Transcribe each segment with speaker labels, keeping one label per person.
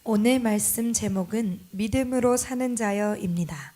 Speaker 1: 오늘 말씀 제목은 믿음으로 사는 자여입니다.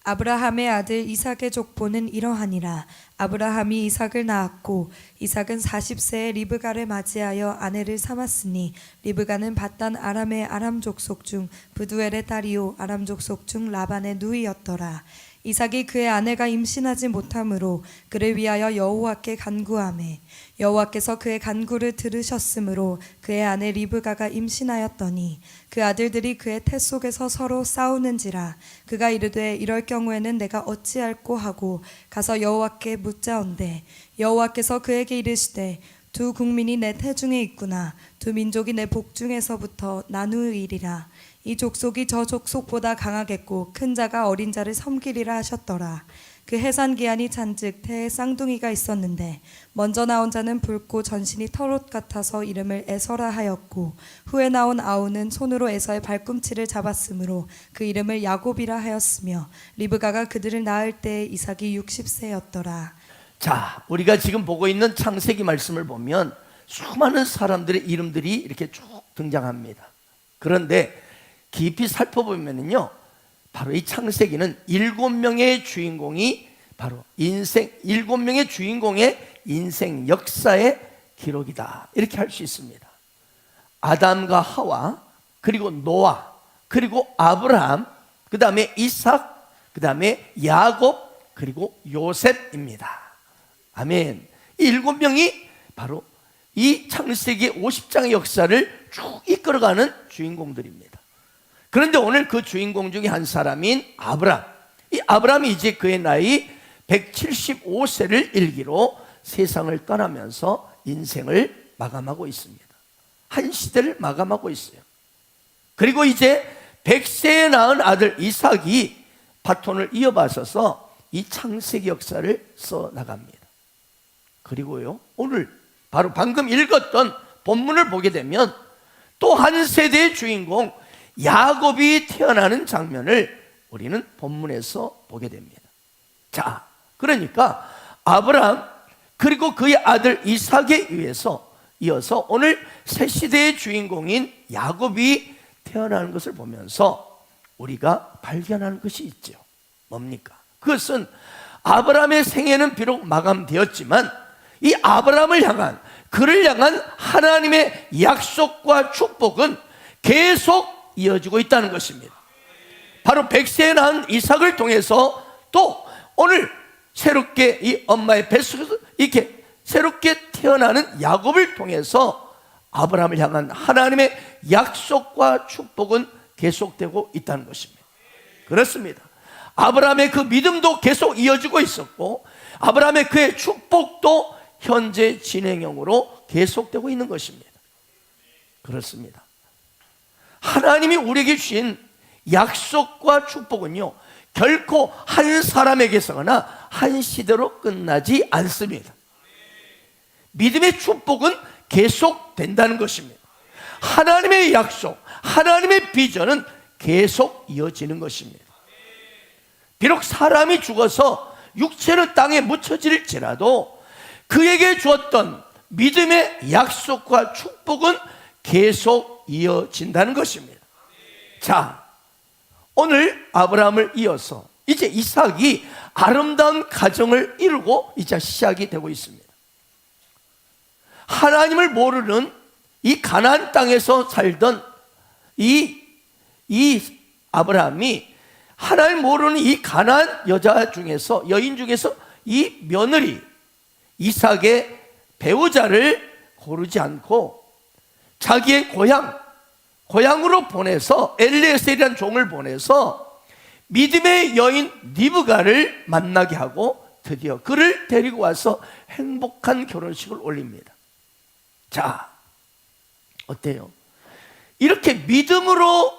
Speaker 1: 아브라함의 아들 이삭의 족보는 이러하니라. 아브라함이 이삭을 낳았고 이삭은 40세에 리브가를 맞이하여 아내를 삼았으니 리브가는 밧단 아람의 아람 족속 중 브두엘의 딸이요 아람 족속 중 라반의 누이였더라. 이삭이 그의 아내가 임신하지 못하므로 그를 위하여 여호와께 간구하매 여호와께서 그의 간구를 들으셨으므로 그의 아내 리브가가 임신하였더니 그 아들들이 그의 태 속에서 서로 싸우는지라. 그가 이르되 이럴 경우에는 내가 어찌할꼬 하고 가서 여호와께 묻자온대 여호와께서 그에게 이르시되 두 국민이 내 태중에 있구나. 두 민족이 내 복중에서부터 나누이리라. 이 족속이 저 족속보다 강하겠고 큰 자가 어린 자를 섬기리라 하셨더라. 그 해산 기한이 찬즉 태에 쌍둥이가 있었는데 먼저 나온 자는 붉고 전신이 털옷 같아서 이름을 에서라 하였고 후에 나온 아우는 손으로 에서의 발꿈치를 잡았으므로 그 이름을 야곱이라 하였으며 리브가가 그들을 낳을 때에 이삭이 60세였더라.
Speaker 2: 자, 우리가 지금 보고 있는 창세기 말씀을 보면 수많은 사람들의 이름들이 이렇게 쭉 등장합니다. 그런데 깊이 살펴보면요, 바로 이 창세기는 7명의 주인공이 바로 7명의 주인공의 인생 역사의 기록이다, 이렇게 할 수 있습니다. 아담과 하와, 그리고 노아, 그리고 아브라함, 그 다음에 이삭, 그 다음에 야곱, 그리고 요셉입니다. 아멘. 이 7명이 바로 이 창세기 50장의 역사를 쭉 이끌어가는 주인공들입니다. 그런데 오늘 그 주인공 중에 한 사람인 아브람, 이 아브람이 이제 그의 나이 175세를 일기로 세상을 떠나면서 인생을 마감하고 있습니다. 한 시대를 마감하고 있어요. 그리고 이제 100세에 낳은 아들 이삭이 바톤을 이어받아서 이 창세기 역사를 써나갑니다. 그리고요, 오늘 바로 방금 읽었던 본문을 보게 되면 또 한 세대의 주인공 야곱이 태어나는 장면을 우리는 본문에서 보게 됩니다. 자, 그러니까 아브라함 그리고 그의 아들 이삭에 의해서 이어서 오늘 새 시대의 주인공인 야곱이 태어나는 것을 보면서 우리가 발견하는 것이 있죠. 뭡니까? 그것은 아브라함의 생애는 비록 마감되었지만 이 아브라함을 향한, 그를 향한 하나님의 약속과 축복은 계속 이어지고 있다는 것입니다. 바로 100세에 낳은 이삭을 통해서 또 오늘 새롭게 이 엄마의 뱃속에서 이렇게 새롭게 태어나는 야곱을 통해서 아브라함을 향한 하나님의 약속과 축복은 계속되고 있다는 것입니다. 그렇습니다. 아브라함의 그 믿음도 계속 이어지고 있었고 아브라함의 그의 축복도 현재 진행형으로 계속되고 있는 것입니다. 그렇습니다. 하나님이 우리에게 주신 약속과 축복은요, 결코 한 사람에게서나 한 시대로 끝나지 않습니다. 믿음의 축복은 계속된다는 것입니다. 하나님의 약속, 하나님의 비전은 계속 이어지는 것입니다. 비록 사람이 죽어서 육체는 땅에 묻혀질지라도 그에게 주었던 믿음의 약속과 축복은 계속 이어진다는 것입니다. 자, 오늘 아브라함을 이어서 이제 이삭이 아름다운 가정을 이루고 이제 시작이 되고 있습니다. 하나님을 모르는 이 가나안 땅에서 살던 이 아브라함이 하나님 모르는 이 가나안 여인 중에서 이 며느리 이삭의 배우자를 고르지 않고 자기의 고향으로 보내서 엘리에셀이라는 종을 보내서 믿음의 여인 리브가를 만나게 하고 드디어 그를 데리고 와서 행복한 결혼식을 올립니다. 자, 어때요? 이렇게 믿음으로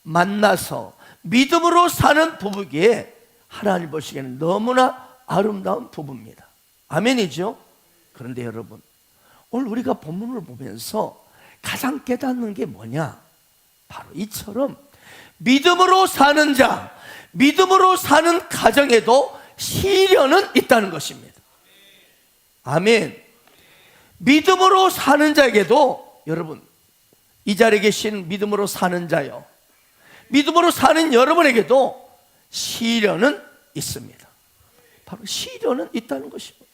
Speaker 2: 만나서 믿음으로 사는 부부기에 하나님 보시기에는 너무나 아름다운 부부입니다. 아멘이죠? 그런데 여러분, 오늘 우리가 본문을 보면서 가장 깨닫는 게 뭐냐? 바로 이처럼 믿음으로 사는 자, 믿음으로 사는 가정에도 시련은 있다는 것입니다. 아멘. 믿음으로 사는 자에게도 여러분 이 자리에 계신 믿음으로 사는 자요, 믿음으로 사는 여러분에게도 시련은 있습니다. 바로 시련은 있다는 것입니다.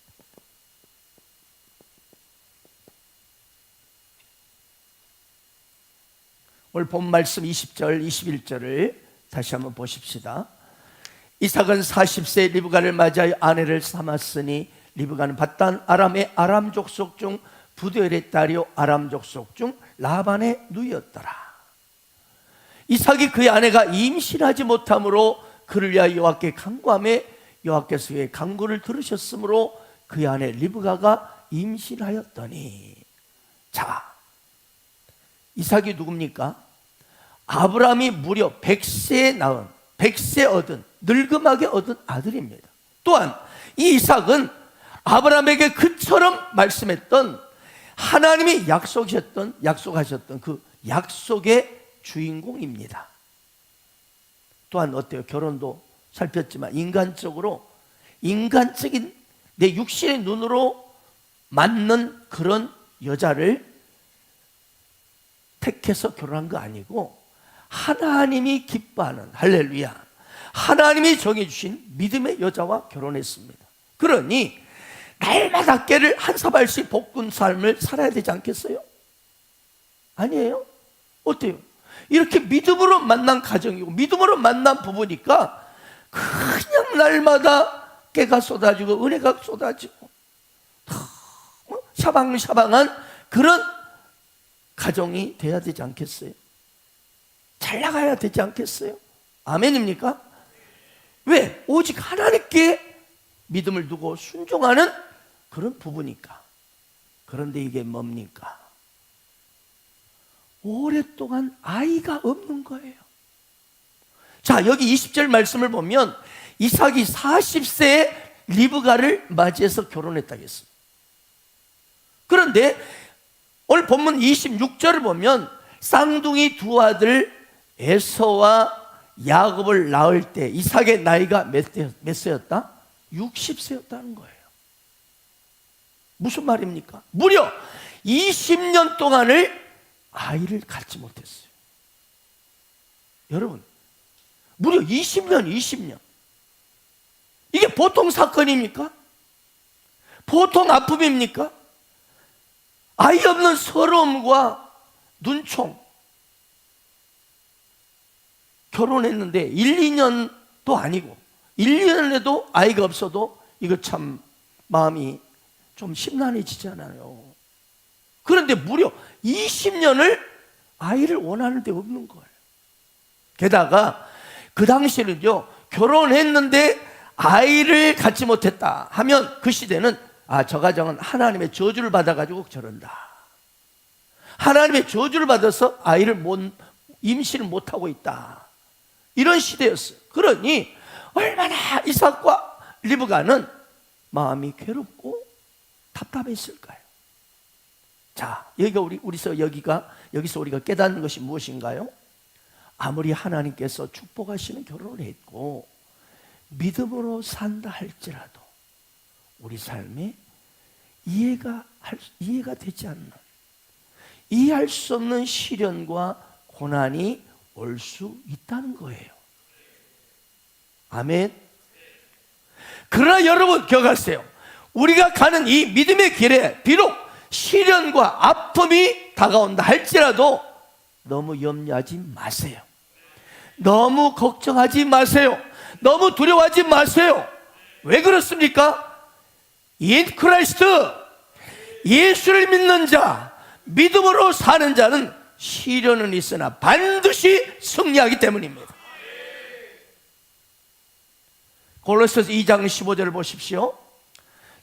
Speaker 2: 오늘 본 말씀 20절, 21절을 다시 한번 보십시다. 이삭은 40세 리브가를 맞이하여 아내를 삼았으니 리브가는 밧단 아람의 아람 족속 중 부두엘의 딸이요 아람 족속 중 라반의 누이였더라. 이삭이 그의 아내가 임신하지 못함으로 그를 위하여 여호와께 간구하며 여호와께서 그의 간구를 들으셨으므로 그의 아내 리브가가 임신하였더니. 자, 이삭이 누굽니까? 아브라함이 무려 100세에 낳은, 100세 얻은, 늙음하게 얻은 아들입니다. 또한 이 이삭은 아브라함에게 그처럼 말씀했던, 하나님이 약속하셨던 그 약속의 주인공입니다. 또한 어때요? 결혼도 살폈지만 인간적인 내 육신의 눈으로 맞는 그런 여자를 택해서 결혼한 거 아니고 하나님이 기뻐하는, 할렐루야, 하나님이 정해주신 믿음의 여자와 결혼했습니다. 그러니 날마다 깨를 한 사발씩 볶은 삶을 살아야 되지 않겠어요? 아니에요? 어때요? 이렇게 믿음으로 만난 가정이고 믿음으로 만난 부부니까 그냥 날마다 깨가 쏟아지고 은혜가 쏟아지고 샤방샤방한 그런 가정이 돼야 되지 않겠어요? 잘 나가야 되지 않겠어요? 아멘입니까? 왜? 오직 하나님께 믿음을 두고 순종하는 그런 부부니까. 그런데 이게 뭡니까? 오랫동안 아이가 없는 거예요. 자, 여기 20절 말씀을 보면 이삭이 40세에 리브가를 맞이해서 결혼했다고 했습니다. 그런데 오늘 본문 26절을 보면 쌍둥이 두 아들 에서와 야곱을 낳을 때 이삭의 나이가 몇 세였다? 60세였다는 거예요. 무슨 말입니까? 무려 20년 동안을 아이를 갖지 못했어요. 여러분, 무려 20년. 이게 보통 사건입니까? 보통 아픔입니까? 아이 없는 서러움과 눈총. 결혼했는데 1, 2년도 아니고 1, 2년에도 아이가 없어도 이거 참 마음이 좀 심란해지잖아요. 그런데 무려 20년을 아이를 원하는데 없는 거예요. 게다가 그 당시에는요, 결혼했는데 아이를 갖지 못했다 하면 그 시대는 저 가정은 하나님의 저주를 받아가지고 저런다, 하나님의 저주를 받아서 아이를 임신을 못하고 있다, 이런 시대였어요. 그러니 얼마나 이삭과 리브가는 마음이 괴롭고 답답했을까요? 자, 여기서 우리가 깨닫는 것이 무엇인가요? 아무리 하나님께서 축복하시는 결혼을 했고 믿음으로 산다 할지라도 우리 삶에 이해가 되지 않는, 이해할 수 없는 시련과 고난이 올 수 있다는 거예요. 아멘. 그러나 여러분 기억하세요. 우리가 가는 이 믿음의 길에 비록 시련과 아픔이 다가온다 할지라도 너무 염려하지 마세요. 너무 걱정하지 마세요. 너무 두려워하지 마세요. 왜 그렇습니까? 인 크라이스트, 예수를 믿는 자, 믿음으로 사는 자는 시련은 있으나 반드시 승리하기 때문입니다. 골로새서 2장 15절을 보십시오.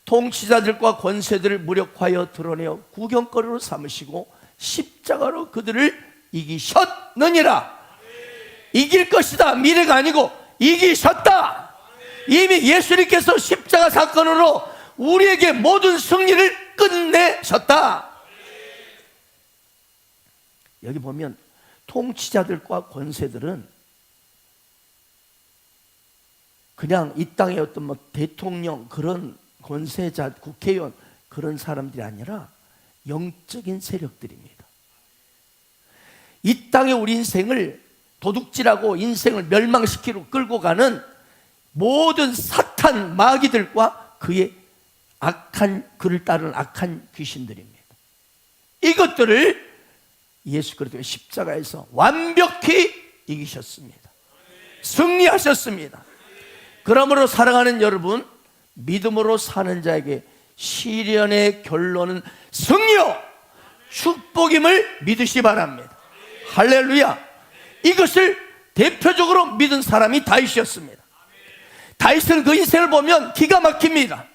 Speaker 2: 통치자들과 권세들을 무력하여 드러내어 구경거리로 삼으시고 십자가로 그들을 이기셨느니라. 이길 것이다, 미래가 아니고 이기셨다. 이미 예수님께서 십자가 사건으로 우리에게 모든 승리를 끝내셨다. 여기 보면 통치자들과 권세들은 그냥 이 땅의 어떤 대통령, 그런 권세자, 국회의원, 그런 사람들이 아니라 영적인 세력들입니다. 이 땅에 우리 인생을 도둑질하고 인생을 멸망시키러 끌고 가는 모든 사탄 마귀들과 그의 악한 그를 따르는 악한 귀신들입니다. 이것들을 예수 그리스도의 십자가에서 완벽히 이기셨습니다. 승리하셨습니다. 그러므로 사랑하는 여러분, 믿음으로 사는 자에게 시련의 결론은 승리요 축복임을 믿으시 바랍니다. 할렐루야. 이것을 대표적으로 믿은 사람이 다윗이었습니다. 다윗은 그 인생을 보면 기가 막힙니다.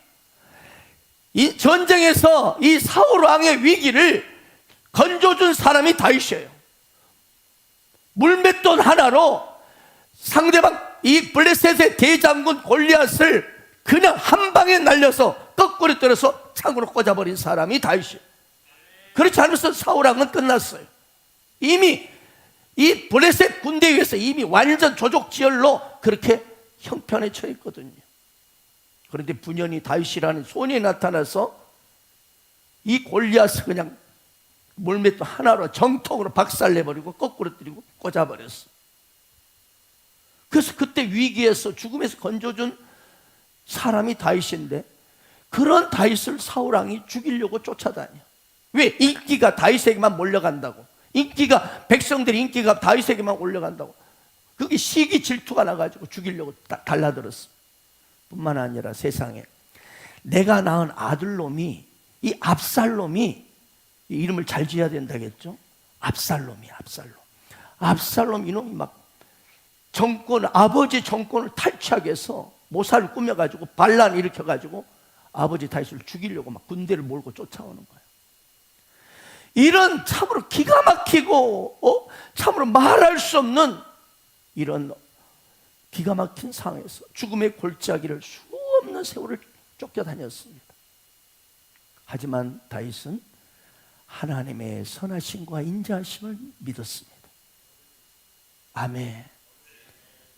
Speaker 2: 이 전쟁에서 이 사울 왕의 위기를 건져준 사람이 다윗이에요. 물맷돈 하나로 상대방 이 블레셋의 대장군 골리앗을 그냥 한 방에 날려서 거꾸로 때려서 창으로 꽂아버린 사람이 다윗이에요. 그렇지 않으면 사울 왕은 끝났어요. 이미 이 블레셋 군대에 의해서 이미 완전 조족지혈로 그렇게 형편에 처해 있거든요. 그런데 분연히 다윗이라는 소년이 나타나서 이 골리앗을 그냥 물맷도 하나로 정통으로 박살내버리고 거꾸로 때리고 꽂아버렸어. 그래서 그때 위기에서 죽음에서 건져준 사람이 다윗인데, 그런 다윗을 사울왕이 죽이려고 쫓아다녀. 왜? 인기가 다윗에게만 몰려간다고. 인기가, 백성들의 인기가 다윗에게만 올려간다고. 그게 시기 질투가 나가지고 죽이려고 달라들었어. 뿐만 아니라 세상에 내가 낳은 아들놈이, 이 압살롬이, 이 이름을 잘 지어야 된다겠죠? 압살롬이야, 압살롬. 압살롬 이놈이 막 아버지 정권을 탈취하기 위해서 모사를 꾸며가지고 반란을 일으켜가지고 아버지 다윗을 죽이려고 막 군대를 몰고 쫓아오는 거야. 이런 참으로 기가 막히고 참으로 말할 수 없는 이런 기가 막힌 상황에서 죽음의 골짜기를 수 없는 세월을 쫓겨다녔습니다. 하지만 다윗은 하나님의 선하심과 인자하심을 믿었습니다. 아멘.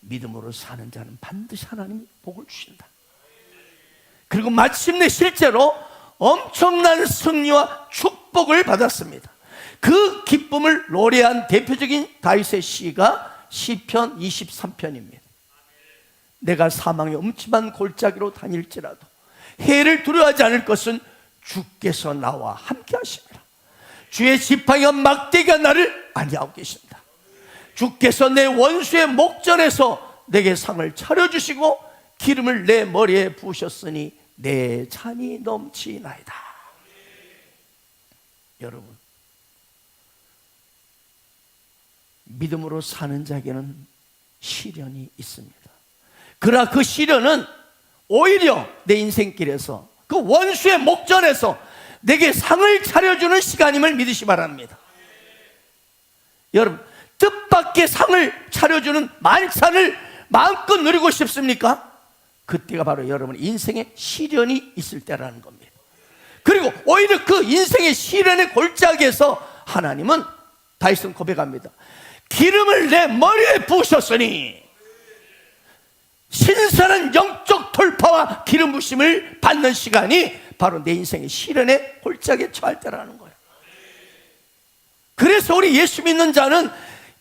Speaker 2: 믿음으로 사는 자는 반드시 하나님이 복을 주신다. 그리고 마침내 실제로 엄청난 승리와 축복을 받았습니다. 그 기쁨을 노래한 대표적인 다윗의 시가 시편 23편입니다. 내가 사망의 음침한 골짜기로 다닐지라도 해를 두려워하지 않을 것은 주께서 나와 함께 하십니다. 주의 지팡이와 막대기가 나를 안위하고 계신다. 주께서 내 원수의 목전에서 내게 상을 차려주시고 기름을 내 머리에 부으셨으니 내 잔이 넘치나이다. 여러분, 믿음으로 사는 자에게는 시련이 있습니다. 그러나 그 시련은 오히려 내 인생길에서 그 원수의 목전에서 내게 상을 차려주는 시간임을 믿으시 바랍니다. 여러분, 뜻밖의 상을 차려주는 만찬을 마음껏 누리고 싶습니까? 그때가 바로 여러분 인생에 시련이 있을 때라는 겁니다. 그리고 오히려 그 인생의 시련의 골짜기에서 하나님은, 다윗은 고백합니다. 기름을 내 머리에 부으셨으니, 신선한 영적 돌파와 기름 부심을 받는 시간이 바로 내 인생의 시련의 골짜기에 처할 때라는 거예요. 그래서 우리 예수 믿는 자는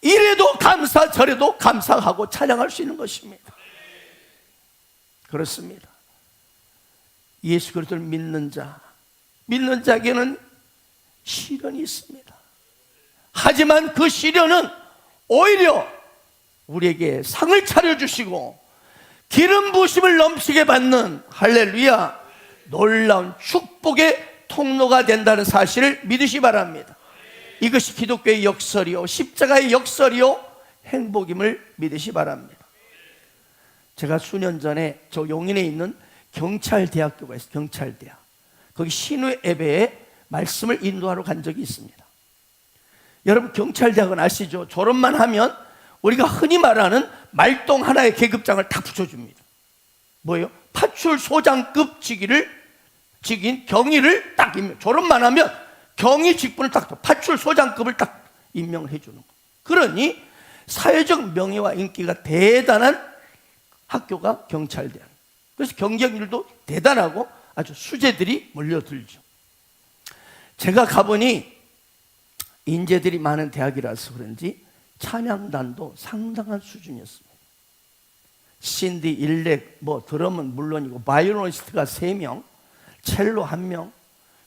Speaker 2: 이래도 감사 저래도 감사하고 찬양할 수 있는 것입니다. 그렇습니다. 예수 그리스도를 믿는 자에게는 시련이 있습니다. 하지만 그 시련은 오히려 우리에게 상을 차려주시고 기름 부심을 넘치게 받는, 할렐루야, 놀라운 축복의 통로가 된다는 사실을 믿으시 바랍니다. 이것이 기독교의 역설이요, 십자가의 역설이요, 행복임을 믿으시 바랍니다. 제가 수년 전에 저 용인에 있는 경찰대학교가 있어요. 경찰대학. 거기 신우 예배에 말씀을 인도하러 간 적이 있습니다. 여러분, 경찰대학은 아시죠? 졸업만 하면 우리가 흔히 말하는 말똥 하나의 계급장을 다 붙여줍니다. 뭐예요? 파출소장급 직인 경위를 딱 졸업만 하면 경위 직분을 딱, 파출소장급을 딱 임명을 해주는 거예요. 그러니 사회적 명예와 인기가 대단한 학교가 경찰대학. 그래서 경쟁률도 대단하고 아주 수재들이 몰려들죠. 제가 가보니 인재들이 많은 대학이라서 그런지 찬양단도 상당한 수준이었습니다. 신디, 일렉, 드럼은 물론이고 바이올리니스트가 3명, 첼로 1명,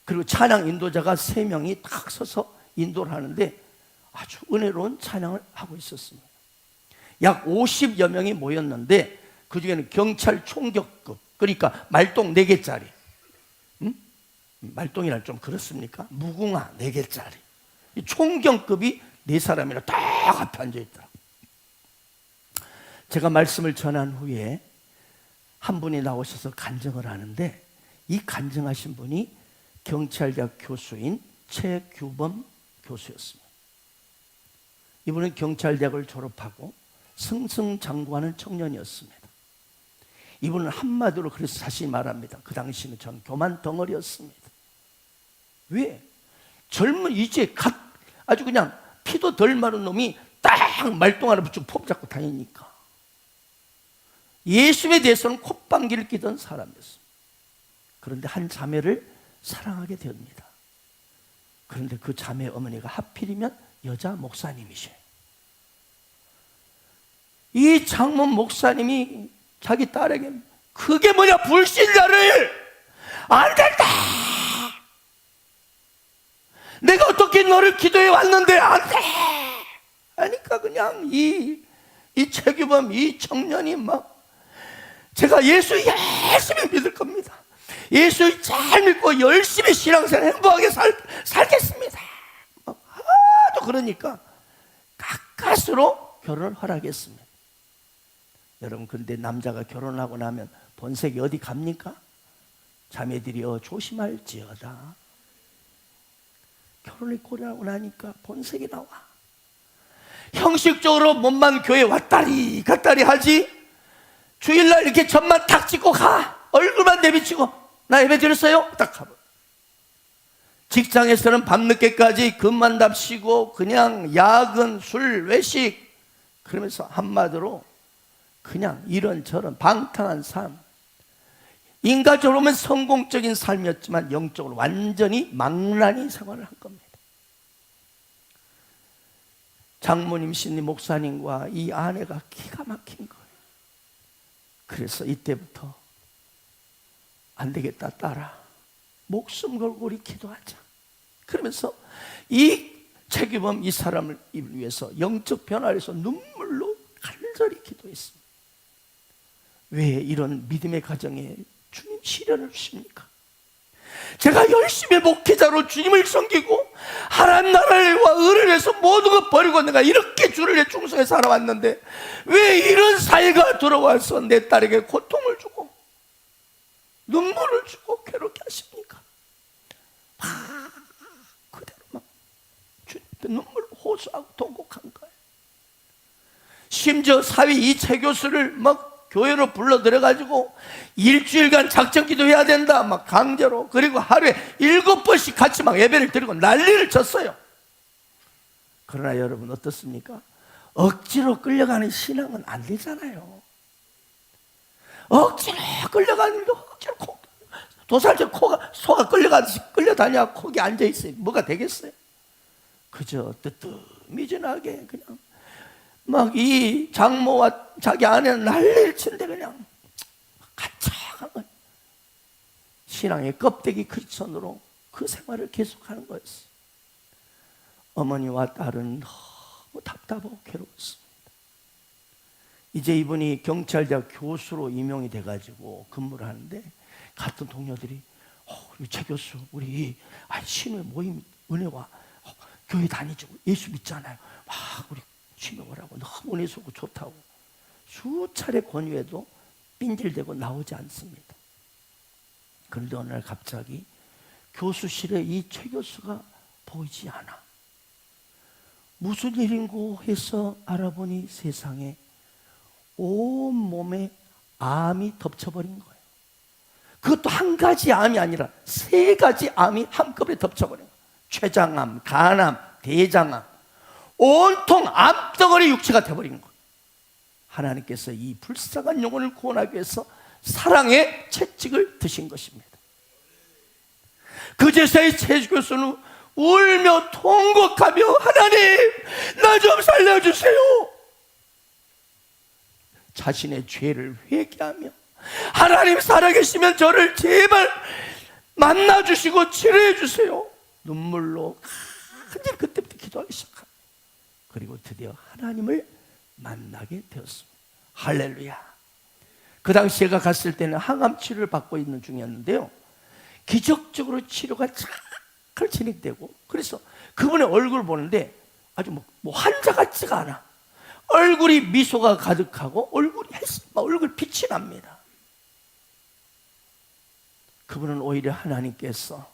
Speaker 2: 그리고 찬양 인도자가 3명이 딱 서서 인도를 하는데 아주 은혜로운 찬양을 하고 있었습니다. 약 50여 명이 모였는데 그 중에는 경찰 총격급, 그러니까 말똥 4개짜리, 말똥이란 좀 그렇습니까? 무궁화 4개짜리 총경급이 4사람이나 딱 앞에 앉아있더라고요. 제가 말씀을 전한 후에 한 분이 나오셔서 간증을 하는데, 이 간증하신 분이 경찰대학 교수인 최규범 교수였습니다. 이분은 경찰대학을 졸업하고 승승장구하는 청년이었습니다. 이분은 한마디로 그래서 자신이 말합니다. 그 당시는 전 교만 덩어리였습니다. 왜? 젊은 이제 아주 그냥 피도 덜 마른 놈이 딱 말똥 하나 붙이고 폼 잡고 다니니까 예수에 대해서는 콧방귀를 끼던 사람이었습니다. 그런데 한 자매를 사랑하게 됩니다. 그런데 그 자매 어머니가 하필이면 여자 목사님이셔요. 이 장모 목사님이 자기 딸에게 그게 뭐냐, 불신자를 안 된다, 내가 어떻게 너를 기도해 왔는데 안 돼 하니까 그냥 이 최규범 이 청년이 막, 제가 예수 열심히 믿을 겁니다, 예수 잘 믿고 열심히 신앙생활 행복하게 살겠습니다 막 하도 그러니까 가까스로 결혼을 허락했습니다. 여러분, 근데 남자가 결혼하고 나면 본색이 어디 갑니까? 자매들이 조심할지어다. 결혼이 고려하고 나니까 본색이 나와. 형식적으로 몸만 교회 왔다리 갔다리 하지, 주일날 이렇게 전만 탁 찍고 가, 얼굴만 내비치고 나 예배 드렸어요 딱 가버. 직장에서는 밤늦게까지 금만답시고 그냥 야근, 술, 외식, 그러면서 한마디로 그냥 이런저런 방탕한 삶, 인간적으로 보면 성공적인 삶이었지만 영적으로 완전히 망나니 생활을 한 겁니다. 장모님, 신님, 목사님과 이 아내가 기가 막힌 거예요. 그래서 이때부터 안 되겠다, 딸아, 목숨 걸고 우리 기도하자. 그러면서 이 최규범 이 사람을 위해서 영적 변화를 위해서 눈물로 간절히 기도했습니다. 왜 이런 믿음의 가정에 주님 시련을 주십니까? 제가 열심히 목회자로 주님을 섬기고 하나님 나라와 의를 위해서 모든 것 버리고 내가 이렇게 주를 위해 충성해 살아왔는데 왜 이런 사회가 들어와서 내 딸에게 고통을 주고 눈물을 주고 괴롭게 하십니까? 그대로 막 주님 앞에 눈물 호소하고 통곡한 거예요. 심지어 사위 이 최 교수를 막 교회로 불러들여가지고 일주일간 작전 기도해야 된다 막 강제로, 그리고 하루에 7번씩 같이 막 예배를 드리고 난리를 쳤어요. 그러나 여러분 어떻습니까? 억지로 끌려가는 신앙은 안 되잖아요. 억지로 끌려가는, 억지로 도살적 소가 끌려다녀 코기 앉아있어요. 뭐가 되겠어요? 그저 뜨뜻미진하게 그냥 막 이 장모와 자기 아내는 난리를 치는데 그냥 가차한 거예요. 신앙의 껍데기 크리스천으로 그 생활을 계속하는 거였어요. 어머니와 딸은 너무 답답하고 괴로웠습니다. 이제 이분이 경찰대학 교수로 임용이 돼가지고 근무를 하는데 같은 동료들이 우리 최 교수, 우리 신회 모임 은혜와 교회 다니죠, 예수 믿잖아요, 막 우리 신용을 너무 은혜 좋고 좋다고 수차례 권유해도 삔질대고 나오지 않습니다. 그런데 어느 날 갑자기 교수실에 이 최 교수가 보이지 않아. 무슨 일인고 해서 알아보니 세상에 온몸에 암이 덮쳐버린 거예요. 그것도 한 가지 암이 아니라 3가지 암이 한꺼번에 덮쳐버린 거예요. 췌장암, 간암, 대장암, 온통 암덩어리 육체가 되어버린 거예요. 하나님께서 이 불쌍한 영혼을 구원하기 위해서 사랑의 채찍을 드신 것입니다. 그제서야 최 교수는 울며 통곡하며 하나님 나 좀 살려주세요. 자신의 죄를 회개하며 하나님 살아계시면 저를 제발 만나주시고 치료해주세요. 눈물로 간절히 그때부터 기도하기 시작합니다. 그리고 드디어 하나님을 만나게 되었습니다. 할렐루야. 그 당시 제가 갔을 때는 항암 치료를 받고 있는 중이었는데요, 기적적으로 치료가 잘 진행되고, 그래서 그분의 얼굴을 보는데 아주 뭐 환자 같지가 않아. 얼굴이 미소가 가득하고 얼굴 빛이 납니다. 그분은 오히려 하나님께서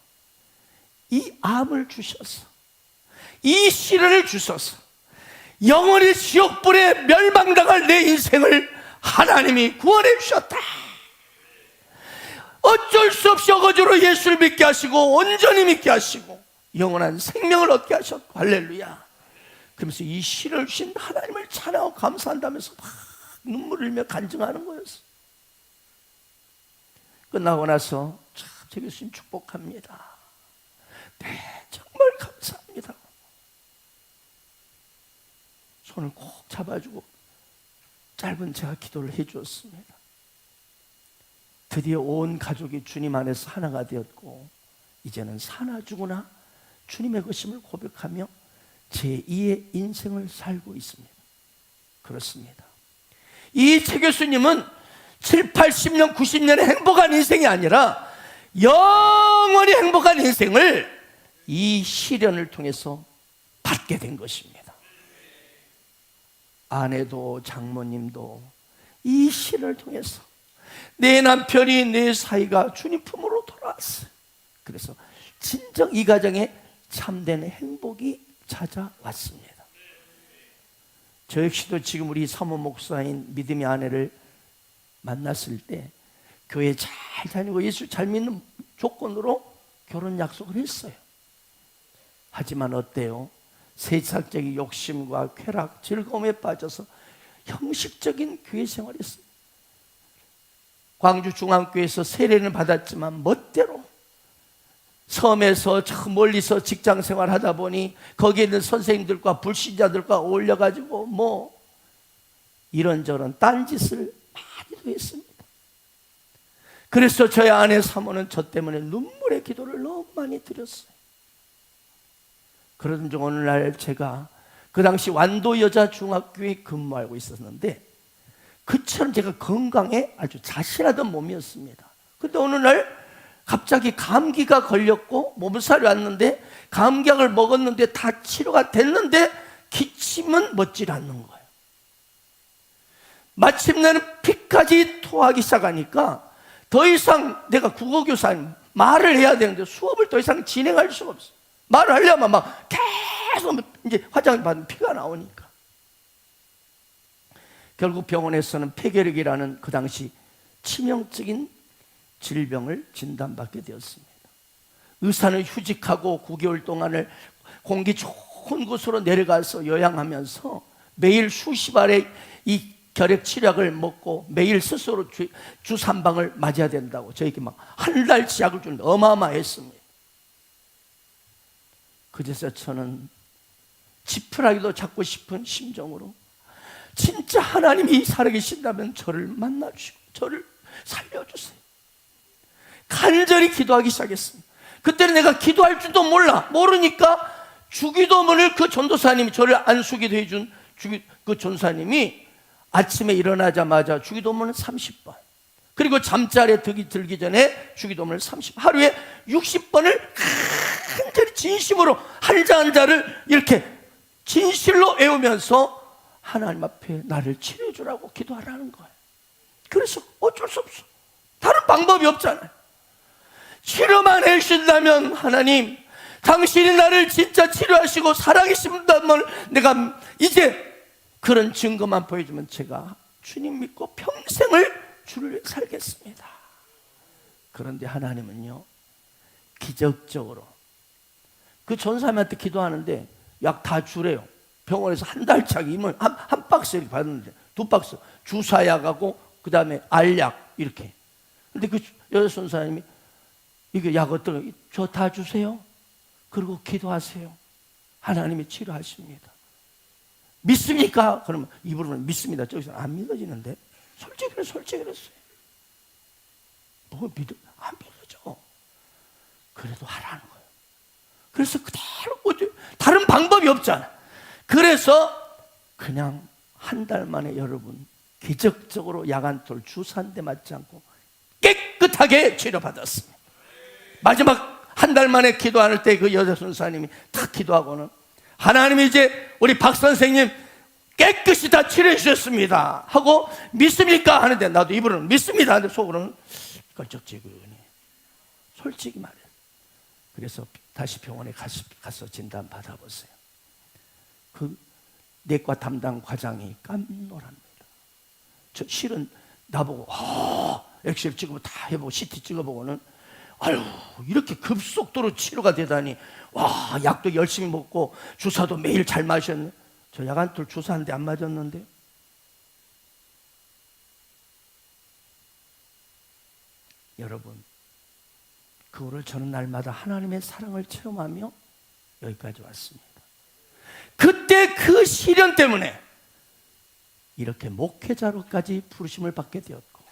Speaker 2: 이 암을 주셔서, 이 시련을 주셔서 영원히 지옥불에 멸망당할 내 인생을 하나님이 구원해 주셨다. 어쩔 수 없이 어거지로 예수를 믿게 하시고 온전히 믿게 하시고 영원한 생명을 얻게 하셨고, 할렐루야. 그러면서 이 시를 주신 하나님을 찬양하고 감사한다면서 막 눈물을 흘리며 간증하는 거였어. 끝나고 나서 참 제 교수님 축복합니다. 네, 정말 감사합니다. 손을 꼭 잡아주고 짧은 제가 기도를 해주었습니다. 드디어 온 가족이 주님 안에서 하나가 되었고, 이제는 사나 죽으나 주님의 것임을 고백하며 제2의 인생을 살고 있습니다. 그렇습니다. 이 최 교수님은 7, 80년, 90년의 행복한 인생이 아니라 영원히 행복한 인생을 이 시련을 통해서 받게 된 것입니다. 아내도 장모님도 이 시련을 통해서 내 남편이 내 사이가 주님 품으로 돌아왔어요. 그래서 진정 이 가정에 참된 행복이 찾아왔습니다. 저 역시도 지금 우리 사모 목사인 믿음의 아내를 만났을 때 교회 잘 다니고 예수 잘 믿는 조건으로 결혼 약속을 했어요. 하지만 어때요? 세상적인 욕심과 쾌락, 즐거움에 빠져서 형식적인 교회 생활을 했어요. 광주 중앙교회에서 세례는 받았지만 멋대로 섬에서 저 멀리서 직장 생활하다 보니 거기에 있는 선생님들과 불신자들과 어울려가지고 뭐 이런저런 딴짓을 많이도 했습니다. 그래서 저희 아내 사모는 저 때문에 눈물의 기도를 너무 많이 드렸어요. 그러던 중 어느 날 제가 그 당시 완도 여자 중학교에 근무하고 있었는데, 그처럼 제가 건강에 아주 자신하던 몸이었습니다. 근데 어느 날 갑자기 감기가 걸렸고 몸살이 왔는데, 감기약을 먹었는데 다 치료가 됐는데 기침은 멎질 않는 거예요. 마침내는 피까지 토하기 시작하니까 더 이상 내가 국어교사님 말을 해야 되는데 수업을 더 이상 진행할 수가 없어요. 말을 하려면 막 계속 이제 화장을 받으면 피가 나오니까. 결국 병원에서는 폐결핵이라는 그 당시 치명적인 질병을 진단받게 되었습니다. 의사는 휴직하고 9개월 동안을 공기 좋은 곳으로 내려가서 요양하면서 매일 수십 알의 이 결핵 치료약을 먹고 매일 스스로 주 3방을 맞아야 된다고 저에게 막 한 달치 약을 주는데 어마어마했습니다. 그제서 저는 지푸라기도 잡고 싶은 심정으로 진짜 하나님이 살아계신다면 저를 만나주시고 저를 살려주세요, 간절히 기도하기 시작했습니다. 그때는 내가 기도할 줄도 모르니까 주기도문을 그 전도사님이 저를 안수기도 해준 그 전도사님이 아침에 일어나자마자 주기도문을 30번, 그리고 잠자리에 들기 전에 주기도문을 30번, 하루에 60번을 간절히 진심으로 한자 한자를 이렇게 진실로 외우면서 하나님 앞에 나를 치료해 주라고 기도하라는 거예요. 그래서 어쩔 수 없어. 다른 방법이 없잖아요. 치료만 해주신다면 하나님, 당신이 나를 진짜 치료하시고 살아계신다면 내가 이제 그런 증거만 보여주면 제가 주님 믿고 평생을 주를 위해 살겠습니다. 그런데 하나님은요, 기적적으로 그 전사님한테 기도하는데 약 다 주래요. 병원에서 한 달짜리 한 박스 이렇게 받았는데 2박스 주사약하고 그 다음에 알약 이렇게. 근데 그 여자 선사님이 이게 약 어떤 거 저 다 주세요. 그리고 기도하세요. 하나님이 치료하십니다. 믿습니까? 그러면 입으로는 믿습니다. 저기서는 안 믿어지는데. 솔직히 그랬어요. 뭐 믿어? 안 믿어져. 그래도 하라는 거예요. 그래서 그대로 다른 방법이 없잖아. 그래서 그냥 한 달 만에 여러분 기적적으로 야간톨 주사 한 대 맞지 않고 깨끗하게 치료받았습니다. 마지막 한 달 만에 기도할 때 그 여자 선사님이 딱 기도하고는 하나님이 이제 우리 박 선생님 깨끗이 다 치료해 주셨습니다 하고 믿습니까? 하는데 나도 입으로는 믿습니다 하는데 속으로는 껄쩍지근히 솔직히 말해. 그래서 다시 병원에 가서 진단 받아보세요. 그 내과 담당 과장이 깜놀합니다. 저 실은 나보고 엑스레이 찍어보고 다 해보고 CT 찍어보고는 아유 이렇게 급속도로 치료가 되다니 와 약도 열심히 먹고 주사도 매일 잘 마셨네. 저 야간톨 주사 한 대 안 맞았는데 여러분 그 후로 저는 날마다 하나님의 사랑을 체험하며 여기까지 왔습니다. 그때 그 시련 때문에 이렇게 목회자로까지 부르심을 받게 되었고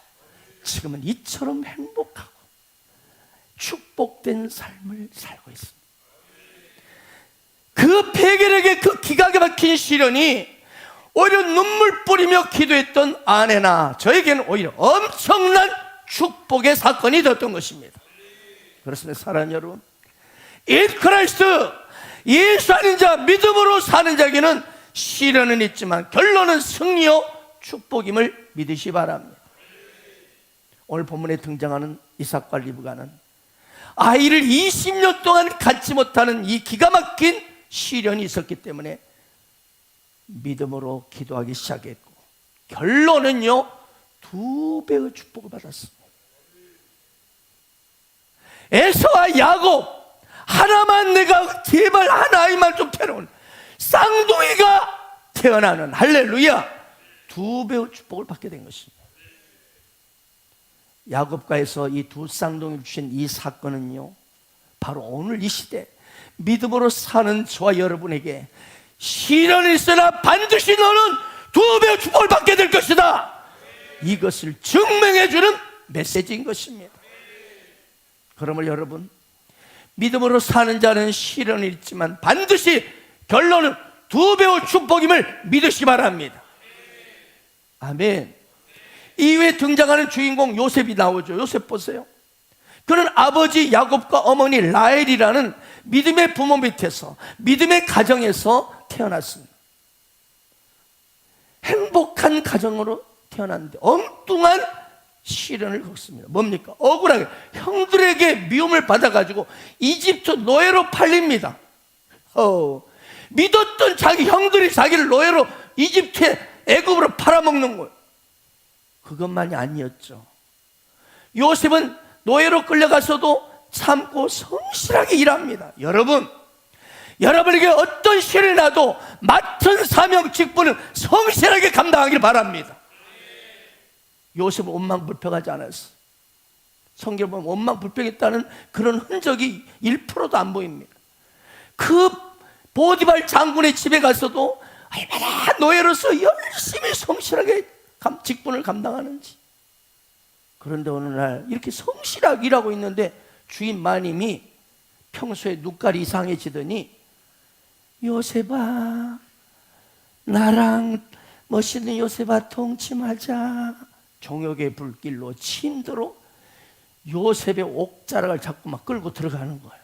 Speaker 2: 지금은 이처럼 행복하고 축복된 삶을 살고 있습니다. 그 폐결에게 그 기가 막힌 시련이 오히려 눈물 뿌리며 기도했던 아내나 저에게는 오히려 엄청난 축복의 사건이 되었던 것입니다. 그렇습니다. 사랑하는 여러분, In Christ, 예수 아닌 자, 믿음으로 사는 자에게는 시련은 있지만 결론은 승리요 축복임을 믿으시 바랍니다. 오늘 본문에 등장하는 이삭과 리브가는 아이를 20년 동안 갖지 못하는 이 기가 막힌 시련이 있었기 때문에 믿음으로 기도하기 시작했고 결론은요 2배의 축복을 받았습니다. 에서와 야곱 하나만 내가 제발 한 아이만 좀 태어나는 쌍둥이가 태어나는 할렐루야 2배의 축복을 받게 된 것입니다. 야곱과에서 이 두 쌍둥이를 주신 이 사건은요 바로 오늘 이 시대 믿음으로 사는 저와 여러분에게 시련이 있으나 반드시 너는 2배의 축복을 받게 될 것이다, 이것을 증명해 주는 메시지인 것입니다. 그러므로 여러분 믿음으로 사는 자는 시련이 있지만 반드시 결론은 2배의 축복임을 믿으시기 바랍니다. 아멘. 이후에 등장하는 주인공 요셉이 나오죠. 요셉 보세요. 그는 아버지 야곱과 어머니 라헬이라는 믿음의 부모 밑에서 믿음의 가정에서 태어났습니다. 행복한 가정으로 태어났는데 엉뚱한 시련을 겪습니다. 뭡니까? 억울하게 형들에게 미움을 받아가지고 이집트 노예로 팔립니다. 믿었던 자기 형들이 자기를 노예로 이집트에 애굽으로 팔아먹는 거예요. 그것만이 아니었죠. 요셉은 노예로 끌려가서도 참고 성실하게 일합니다. 여러분에게 어떤 시련이 나도 맡은 사명 직분은 성실하게 감당하길 바랍니다. 요셉은 원망불평하지 않았어요. 성경을 보면 원망불평했다는 그런 흔적이 1%도 안 보입니다. 그 보디발 장군의 집에 가서도 얼마나 노예로서 열심히 성실하게 직분을 감당하는지. 그런데 어느 날 이렇게 성실하게 일하고 있는데 주인 마님이 평소에 눈깔이 이상해지더니 요셉아, 나랑 멋있는 요셉아 동침하자. 종역의 불길로 침도로 요셉의 옥자락을 잡고 막 끌고 들어가는 거예요.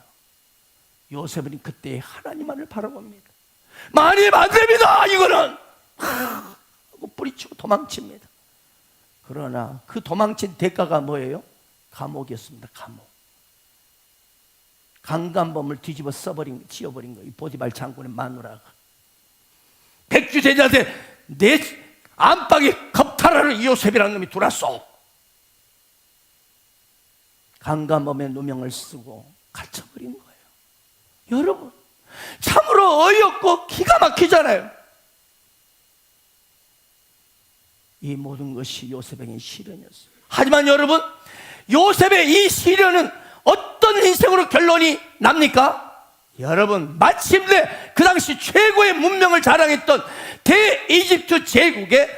Speaker 2: 요셉은 그때 하나님만을 바라봅니다. 마님 안 됩니다 이거는 하고 뿌리치고 도망칩니다. 그러나 그 도망친 대가가 뭐예요? 감옥이었습니다. 감옥. 강간범을 뒤집어 지어버린 거예요. 보디발 장군의 마누라가 백주대장한테 내 안방에 겁탈하는 요셉이라는 놈이 들어왔어. 강간범의 누명을 쓰고 갇혀버린 거예요. 여러분 참으로 어이없고 기가 막히잖아요. 이 모든 것이 요셉에게 시련이었어요. 하지만 여러분 요셉의 이 시련은 어떤 인생으로 결론이 납니까? 여러분, 마침내 그 당시 최고의 문명을 자랑했던 대이집트 제국의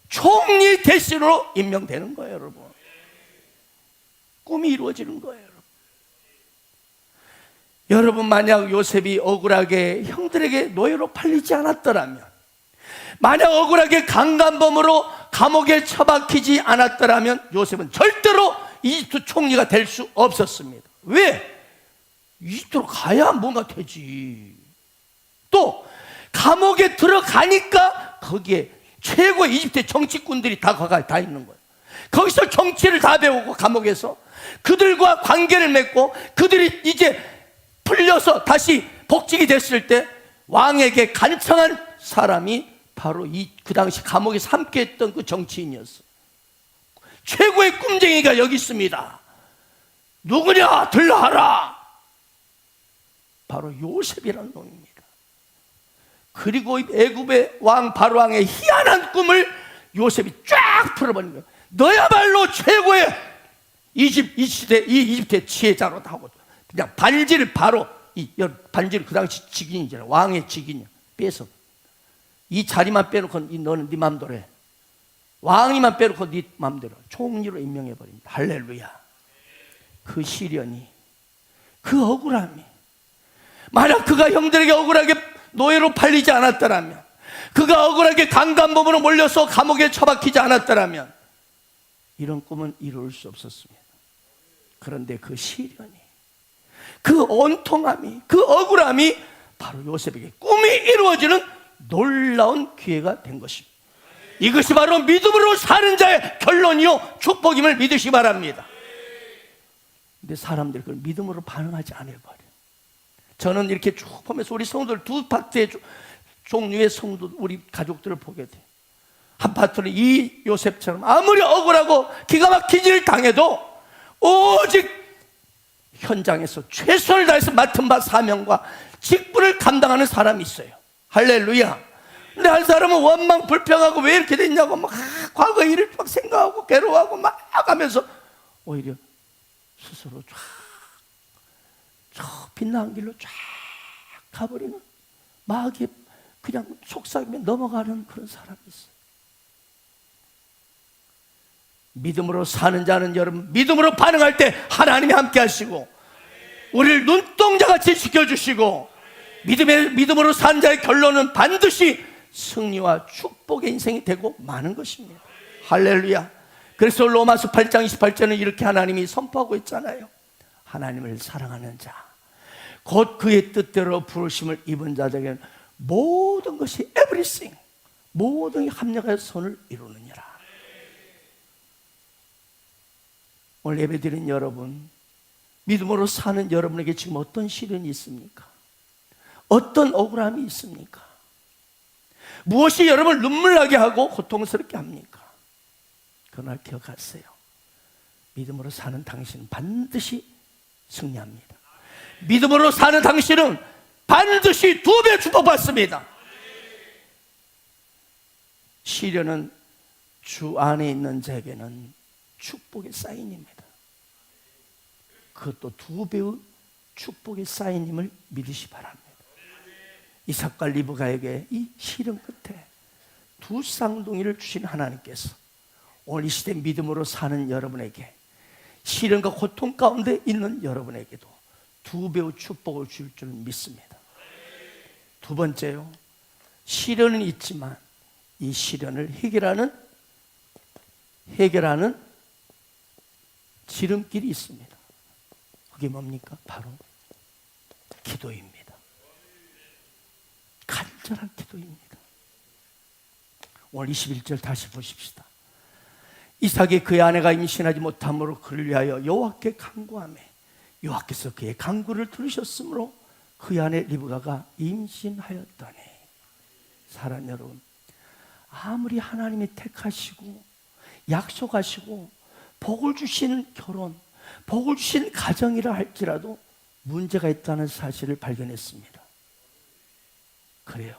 Speaker 2: 총리 대신으로 임명되는 거예요, 여러분. 꿈이 이루어지는 거예요, 여러분. 여러분, 만약 요셉이 억울하게 형들에게 노예로 팔리지 않았더라면, 만약 억울하게 강간범으로 감옥에 처박히지 않았더라면 요셉은 절대로 이집트 총리가 될 수 없었습니다. 왜? 이집트로 가야 뭔가 되지. 또 감옥에 들어가니까 거기에 최고의 이집트의 정치꾼들이 다 있는 거예요. 거기서 정치를 다 배우고 감옥에서 그들과 관계를 맺고 그들이 이제 풀려서 다시 복직이 됐을 때 왕에게 간청한 사람이 바로 그 당시 감옥에서 함께했던 그 정치인이었어. 최고의 꿈쟁이가 여기 있습니다. 누구냐? 들러하라. 바로 요셉이라는 놈입니다. 그리고 애굽의 왕 바로왕의 희한한 꿈을 요셉이 쫙 풀어버린 거예요. 너야말로 최고의 이 이집트의 지혜자로다 하고 그냥 반지를 바로 반지를 그 당시 직인이잖아요. 왕의 직인이야. 빼서 이 자리만 빼놓고 너는 네 맘대로 해. 왕이만 빼놓고 네 맘대로 총리로 임명해 버립니다. 할렐루야. 그 시련이, 그 억울함이, 만약 그가 형들에게 억울하게 노예로 팔리지 않았더라면, 그가 억울하게 강간범으로 몰려서 감옥에 처박히지 않았더라면 이런 꿈은 이룰 수 없었습니다. 그런데 그 시련이, 그 온통함이, 그 억울함이 바로 요셉에게 꿈이 이루어지는 놀라운 기회가 된 것입니다. 이것이 바로 믿음으로 사는 자의 결론이요 축복임을 믿으시기 바랍니다. 근데 사람들이 그걸 믿음으로 반응하지 않아버려요. 저는 이렇게 쭉 보면서 우리 성도들 두 파트의 종류의 성도, 우리 가족들을 보게 돼요. 한 파트는 이 요셉처럼 아무리 억울하고 기가 막힌 일을 당해도 오직 현장에서 최선을 다해서 맡은 바 사명과 직분을 감당하는 사람이 있어요. 할렐루야. 근데 한 사람은 원망 불평하고 왜 이렇게 됐냐고 막 과거 일을 막 생각하고 괴로워하고 막 하면서 오히려 스스로 저 빛나는 길로 쫙 가버리는, 마귀에 그냥 속삭이며 넘어가는 그런 사람이 있어요. 믿음으로 사는 자는 여러분, 믿음으로 반응할 때 하나님이 함께 하시고 우리를 눈동자같이 지켜주시고 믿음으로 사는 자의 결론은 반드시 승리와 축복의 인생이 되고 마는 것입니다. 할렐루야. 그래서 로마서 8장 28절은 이렇게 하나님이 선포하고 있잖아요. 하나님을 사랑하는 자, 곧 그의 뜻대로 부르심을 입은 자에게는 모든 것이 everything, 모든 합력하여 선을 이루느니라. 오늘 예배드린 여러분, 믿음으로 사는 여러분에게 지금 어떤 시련이 있습니까? 어떤 억울함이 있습니까? 무엇이 여러분을 눈물 나게 하고 고통스럽게 합니까? 그러나 기억하세요. 믿음으로 사는 당신은 반드시 승리합니다. 믿음으로 사는 당신은 반드시 2배 축복받습니다. 시련은 주 안에 있는 자에게는 축복의 사인입니다. 그것도 2배의 축복의 사인임을 믿으시 바랍니다. 이삭과 리브가에게 이 시련 끝에 두 쌍둥이를 주신 하나님께서 오늘 이 시대 믿음으로 사는 여러분에게, 시련과 고통 가운데 있는 여러분에게도 2배의 축복을 줄 줄 믿습니다. 두 번째요, 시련은 있지만 이 시련을 해결하는 지름길이 있습니다. 그게 뭡니까? 바로 기도입니다. 간절한 기도입니다. 오늘 21절 다시 보십시다. 이삭이 그의 아내가 임신하지 못함으로 그를 위하여 여호와께 간구하며 여호와께서 그의 간구를 들으셨으므로 그의 아내 리브가가 임신하였더니. 사랑 여러분, 아무리 하나님이 택하시고 약속하시고 복을 주시는 결혼, 복을 주신 가정이라 할지라도 문제가 있다는 사실을 발견했습니다. 그래요.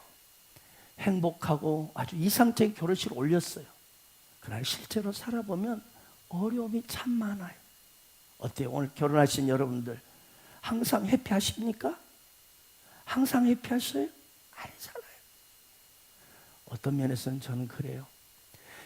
Speaker 2: 행복하고 아주 이상적인 결혼식을 올렸어요. 그러나 실제로 살아보면 어려움이 참 많아요. 어때요? 오늘 결혼하신 여러분들 항상 해피하십니까? 항상 해피하셔요? 아니잖아요. 어떤 면에서는 저는 그래요.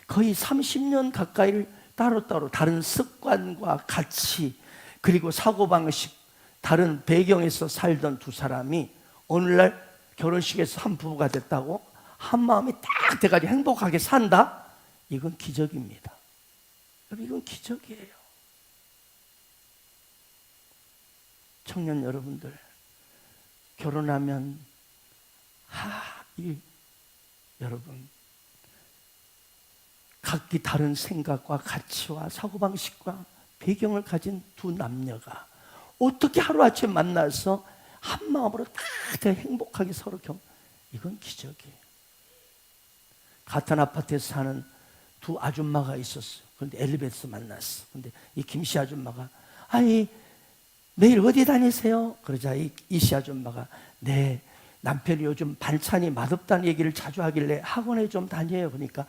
Speaker 2: 거의 30년 가까이를 따로따로 다른 습관과 가치 그리고 사고방식 다른 배경에서 살던 두 사람이 오늘날 결혼식에서 한 부부가 됐다고 한 마음이 딱 돼가지고 행복하게 산다? 이건 기적입니다. 이건 기적이에요. 청년 여러분들, 결혼하면 여러분 각기 다른 생각과 가치와 사고방식과 배경을 가진 두 남녀가 어떻게 하루아침에 만나서 한 마음으로 다 행복하게 서로 이건 기적이에요. 같은 아파트에서 사는 두 아줌마가 있었어요. 그런데 엘리베이터에서 만났어. 근데 이 김씨 아줌마가 아니 내일 어디 다니세요? 그러자 이씨 아줌마가 네 남편이 요즘 반찬이 맛없다는 얘기를 자주 하길래 학원에 좀 다녀요. 그러니까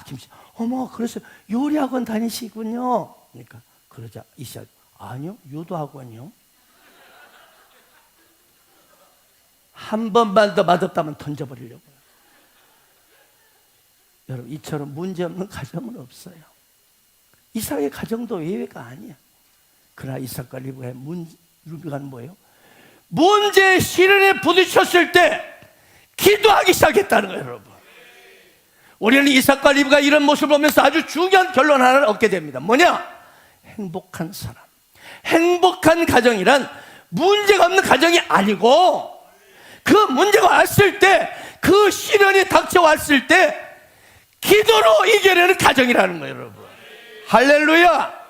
Speaker 2: 김씨 어머 그래서 요리학원 다니시군요. 그러니까 그러자 이씨 아줌마 아니요 유도학원이요. 한 번만 더 맛없다면 던져버리려고요. 여러분 이처럼 문제없는 가정은 없어요. 이삭의 가정도 예외가 아니야. 그러나 이삭과 리브가는 뭐예요? 문제 시련에 부딪혔을 때 기도하기 시작했다는 거예요. 여러분 우리는 이삭과 리브가 이런 모습을 보면서 아주 중요한 결론 하나를 얻게 됩니다. 뭐냐? 행복한 사람, 행복한 가정이란 문제가 없는 가정이 아니고 그 문제가 왔을 때, 그 시련이 닥쳐왔을 때 기도로 이겨내는 가정이라는 거예요. 여러분 할렐루야.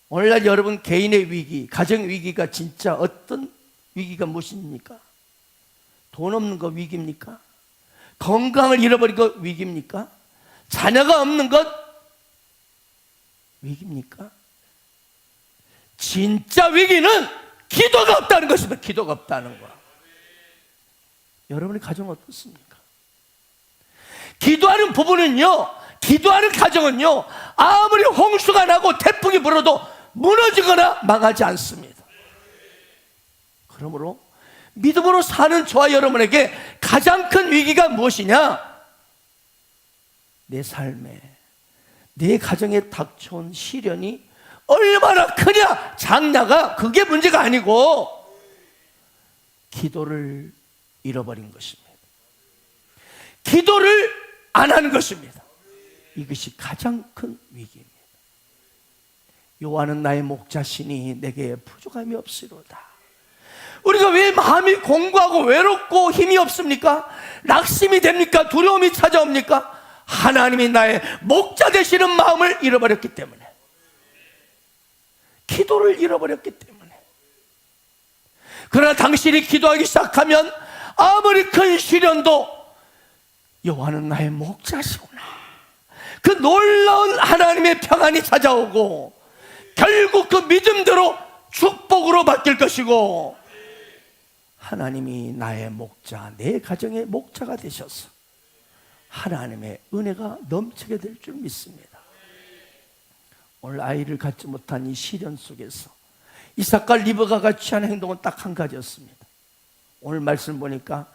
Speaker 2: 오늘날 여러분 개인의 위기, 가정 위기가 진짜 어떤 위기가 무엇입니까? 돈 없는 거 위기입니까? 건강을 잃어버린 거 위기입니까? 자녀가 없는 것 위기입니까? 진짜 위기는 기도가 없다는 것입니다. 기도가 없다는 거. 여러분의 가정 어떻습니까? 기도하는 부부는요, 기도하는 가정은요, 아무리 홍수가 나고 태풍이 불어도 무너지거나 망하지 않습니다. 그러므로 믿음으로 사는 저와 여러분에게 가장 큰 위기가 무엇이냐? 내 삶에, 내 가정에 닥쳐온 시련이 얼마나 크냐 작냐가 그게 문제가 아니고 기도를 잃어버린 것입니다. 기도를 안 하는 것입니다. 이것이 가장 큰 위기입니다. 여호와는 나의 목자시니 내게 부족함이 없으로다. 우리가 왜 마음이 공고하고 외롭고 힘이 없습니까? 낙심이 됩니까? 두려움이 찾아옵니까? 하나님이 나의 목자 되시는 마음을 잃어버렸기 때문에, 기도를 잃어버렸기 때문에. 그러나 당신이 기도하기 시작하면 아무리 큰 시련도 여호와는 나의 목자시구나, 그 놀라운 하나님의 평안이 찾아오고 결국 그 믿음대로 축복으로 바뀔 것이고, 하나님이 나의 목자, 내 가정의 목자가 되셔서 하나님의 은혜가 넘치게 될 줄 믿습니다. 오늘 아이를 갖지 못한 이 시련 속에서 이삭과 리브가가 취한 행동은 딱 한 가지였습니다. 오늘 말씀 보니까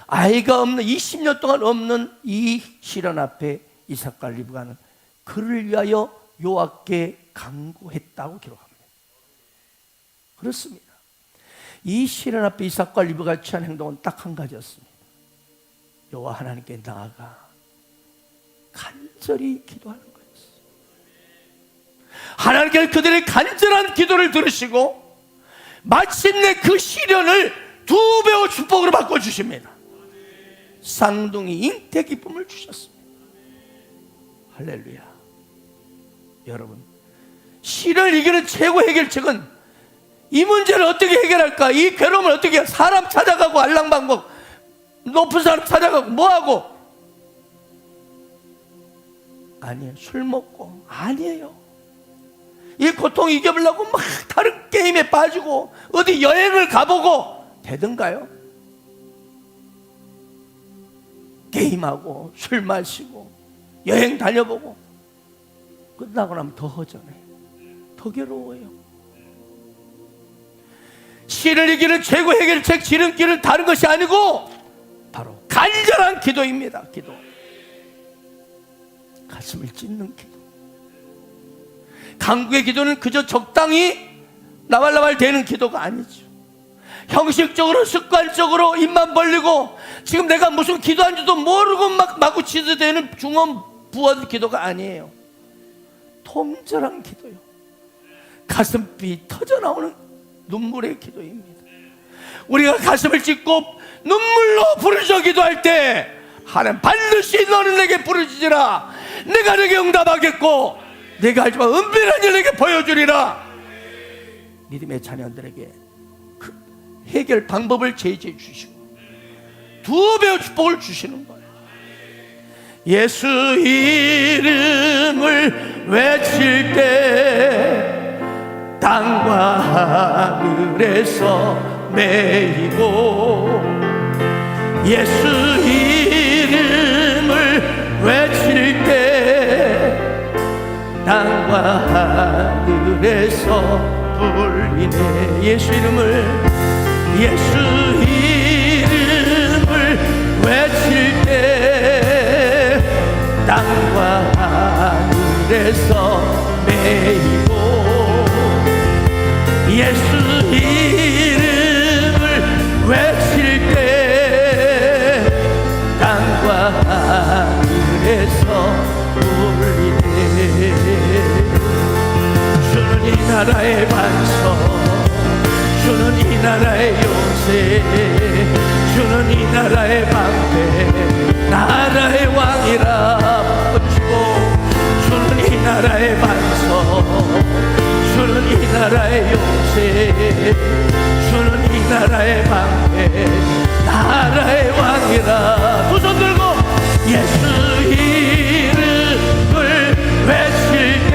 Speaker 2: 아이가 없는 20년 동안 없는 이 시련 앞에 이삭과 리브가는 그를 위하여 여호와께 간구했다고 기록합니다. 그렇습니다. 이 시련 앞에 이삭과 리브가가 취한 행동은 딱 한 가지였습니다. 여호와 하나님께 나아가 간절히 기도하는 거였어요. 하나님께서 그들의 간절한 기도를 들으시고 마침내 그 시련을 2배의 축복으로 바꿔주십니다. 쌍둥이 잉태 기쁨을 주셨습니다. 할렐루야. 여러분, 시련을 이기는 최고 해결책은 이 문제를 어떻게 해결할까? 이 괴로움을 어떻게, 사람 찾아가고 알랑방고 높은 사람 찾아가고 뭐하고? 아니에요. 술 먹고 아니에요. 이 고통 이겨보려고 막 다른 게임에 빠지고 어디 여행을 가보고 되던가요? 게임하고 술 마시고 여행 다녀보고 끝나고 나면 더 허전해요. 더 괴로워요. 시를 이기는 최고 해결책 지름길은 다른 것이 아니고 바로 간절한 기도입니다. 기도. 가슴을 찢는 기도. 강구의 기도는 그저 적당히 나발나발 되는 기도가 아니죠. 형식적으로 습관적으로 입만 벌리고 지금 내가 무슨 기도한 줄도 모르고 막 마구 치드대는 중언 부언 기도가 아니에요. 통절한 기도요. 가슴이 터져나오는 눈물의 기도입니다. 우리가 가슴을 찢고 눈물로 부르짖어 기도할 때 하나님 반드시 너는 내게 부르짖으라. 내가 내게 응답하겠고 내가 하지만 은밀한 일 내게 보여주리라. 믿음의 자녀들에게 그 해결 방법을 제시해 주시고 2배의 축복을 주시는 거예요. 예수 이름을 외칠 때 땅과 하늘에서 매이고 예수 이름을 외칠 때 땅과 하늘에서 불리네. 예수 이름을 외칠 때 땅과 하늘에서 매이고 예수 이름을 외칠 때 땅과 하늘에서 울리네. 주는 이 나라의 반석, 주는 이 나라의 요새, 주는 이 나라의 방패, 나라의 왕이라 부르시고 주는 이 나라의 반석, 주는 이 나라의 요새, 주는 이 나라의 방패, 나라의 왕이라. 두 손 들고 예수 이름을 외칠 때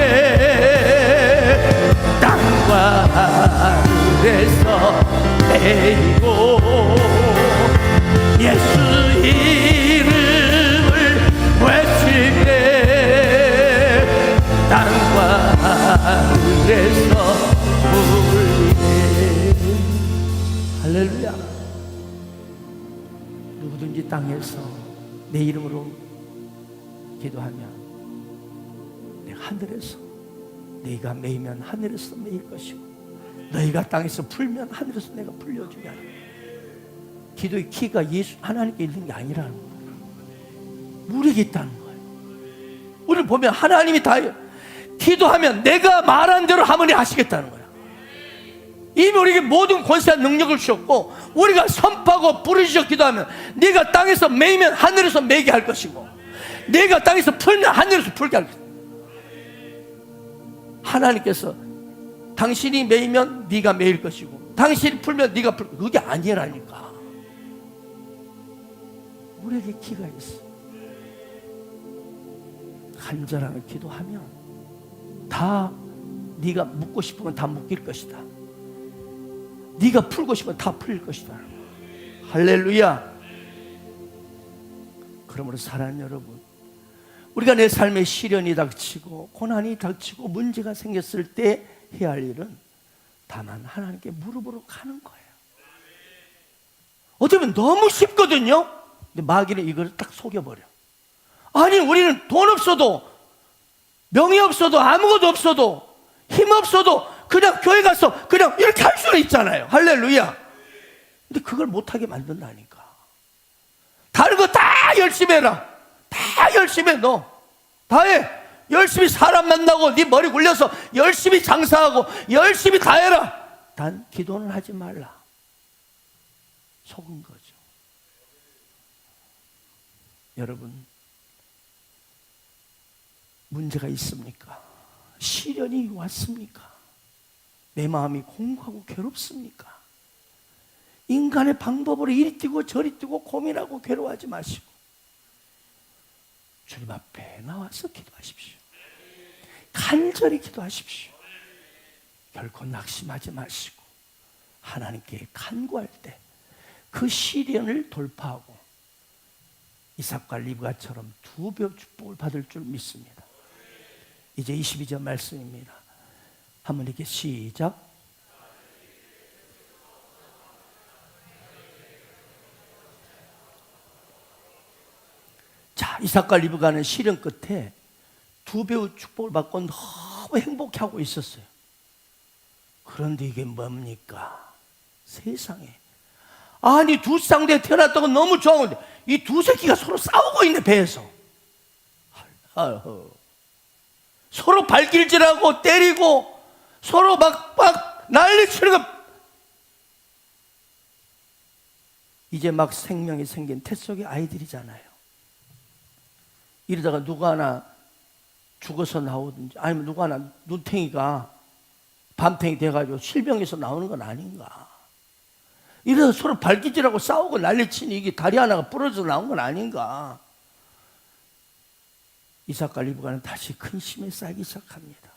Speaker 2: 땅과 하늘에서 매이고 예수 이름을 외칠 때 땅과 하늘에서 울리네. 할렐루야. 누구든지 땅에서 내 이름으로 기도하면 내가 하늘에서, 네가 매이면 하늘에서 매일 것이고 너희가 땅에서 풀면 하늘에서 내가 풀려주게 하라. 기도의 키가 예수 하나님께 있는 게 아니라는 거예요. 우리에게 있다는 거예요. 우리를 보면 하나님이 다 기도하면 내가 말한 대로 하머니 하시겠다는 거예요. 이미 우리에게 모든 권세와 능력을 주셨고 우리가 선포하고 부르짖어 기도하면 네가 땅에서 매이면 하늘에서 매게 할 것이고 네가 땅에서 풀면 하늘에서 풀게 할 것이고 하나님께서 당신이 매이면 네가 매일 것이고 당신이 풀면 네가 풀, 그게 아니라니까. 우리에게 기가 있어. 간절하게 기도하면 다 네가 묻고 싶으면 다 묻길 것이다. 네가 풀고 싶으면 다 풀릴 것이다. 할렐루야. 그러므로 사랑하는 여러분, 우리가 내 삶에 시련이 닥치고 고난이 닥치고 문제가 생겼을 때 해야 할 일은 다만 하나님께 무릎으로 가는 거예요. 어떻게 보면 너무 쉽거든요. 근데 마귀는 이걸 딱 속여버려. 아니 우리는 돈 없어도 명예 없어도 아무것도 없어도 힘 없어도 그냥 교회 가서 그냥 이렇게 할 수는 있잖아요. 할렐루야. 근데 그걸 못하게 만든다니까. 다른 거 다 열심히 해라. 다 열심히 해. 너 다 해. 열심히 사람 만나고 네 머리 굴려서 열심히 장사하고 열심히 다 해라. 단 기도는 하지 말라. 속은 거죠. 여러분, 문제가 있습니까? 시련이 왔습니까? 내 마음이 공고하고 괴롭습니까? 인간의 방법으로 이리 뛰고 저리 뛰고 고민하고 괴로워하지 마시고 주님 앞에 나와서 기도하십시오. 간절히 기도하십시오. 결코 낙심하지 마시고 하나님께 간구할 때 그 시련을 돌파하고 이삭과 리브가처럼 2배 축복을 받을 줄 믿습니다. 이제 22절 말씀입니다. 한번 이렇게 시작. 이삭과 리브가는 시련 끝에 두 배의 축복을 받고 너무 행복해하고 있었어요. 그런데 이게 뭡니까? 세상에, 아니 두 쌍둥이가 태어났다고 너무 좋아하는데 이 두 새끼가 서로 싸우고 있네, 배에서. 서로 발길질하고 때리고 서로 막 난리치는 거. 이제 막 생명이 생긴 태 속의 아이들이잖아요. 이러다가 누구 하나 죽어서 나오든지, 아니면 누구 하나 눈탱이가 밤탱이 돼가지고 실병에서 나오는 건 아닌가. 이래서 서로 발기질하고 싸우고 난리치니 이게 다리 하나가 부러져서 나온 건 아닌가. 이삭과 리브가는 다시 근심에 쌓이기 시작합니다.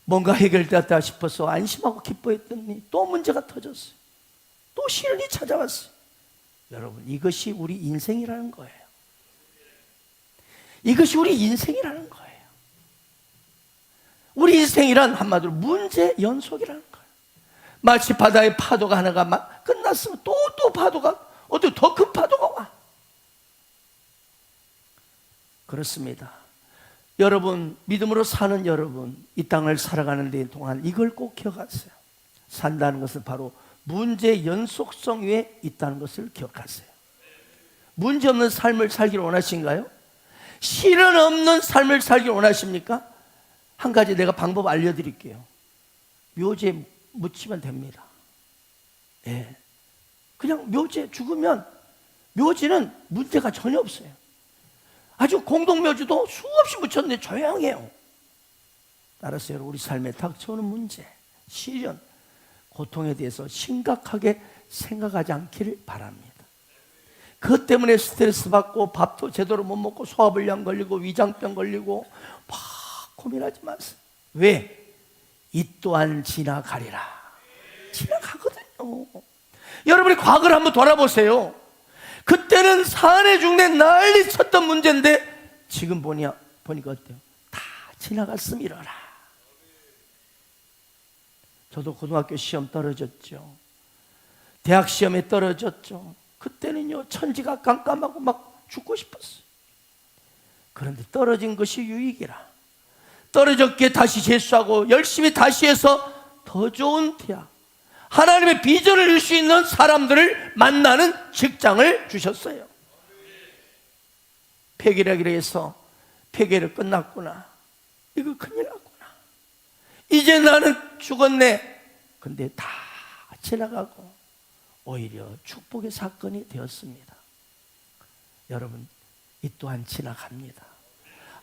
Speaker 2: 뭔가 해결되었다 싶어서 안심하고 기뻐했더니 또 문제가 터졌어요. 또 시련이 찾아왔어요. 여러분, 이것이 우리 인생이라는 거예요. 이것이 우리 인생이라는 거예요. 우리 인생이란 한마디로 문제 연속이라는 거예요. 마치 바다의 파도가 하나가 막 끝났으면 또 파도가, 어떻게 더 큰 파도가 와. 그렇습니다. 여러분, 믿음으로 사는 여러분, 이 땅을 살아가는 데 동안 이걸 꼭 기억하세요. 산다는 것은 바로 문제 연속성 위에 있다는 것을 기억하세요. 문제 없는 삶을 살기를 원하신가요? 시련 없는 삶을 살기를 원하십니까? 한 가지 내가 방법 알려드릴게요. 묘지에 묻히면 됩니다. 예. 그냥 묘지에 죽으면 묘지는 문제가 전혀 없어요. 아주 공동묘지도 수없이 묻혔는데 조용해요. 따라서 여러분, 우리 삶에 닥쳐오는 문제, 시련, 고통에 대해서 심각하게 생각하지 않기를 바랍니다. 그것 때문에 스트레스 받고 밥도 제대로 못 먹고 소화불량 걸리고 위장병 걸리고 막 고민하지 마세요. 왜? 이 또한 지나가리라. 지나가거든요. 여러분이 과거를 한번 돌아보세요. 그때는 사내 중내 난리 쳤던 문제인데 지금 보니까 어때요? 다 지나갔음이라라. 저도 고등학교 시험 떨어졌죠. 대학 시험에 떨어졌죠. 그때는요, 천지가 깜깜하고 막 죽고 싶었어요. 그런데 떨어진 것이 유익이라. 떨어졌기에 다시 재수하고 열심히 다시 해서 더 좋은 대학, 하나님의 비전을 이룰 수 있는 사람들을 만나는 직장을 주셨어요. 폐기라기로 해서 폐기를 끝났구나. 이거 큰일 났구나. 이제 나는 죽었네. 근데 다 지나가고 오히려 축복의 사건이 되었습니다. 여러분, 이 또한 지나갑니다.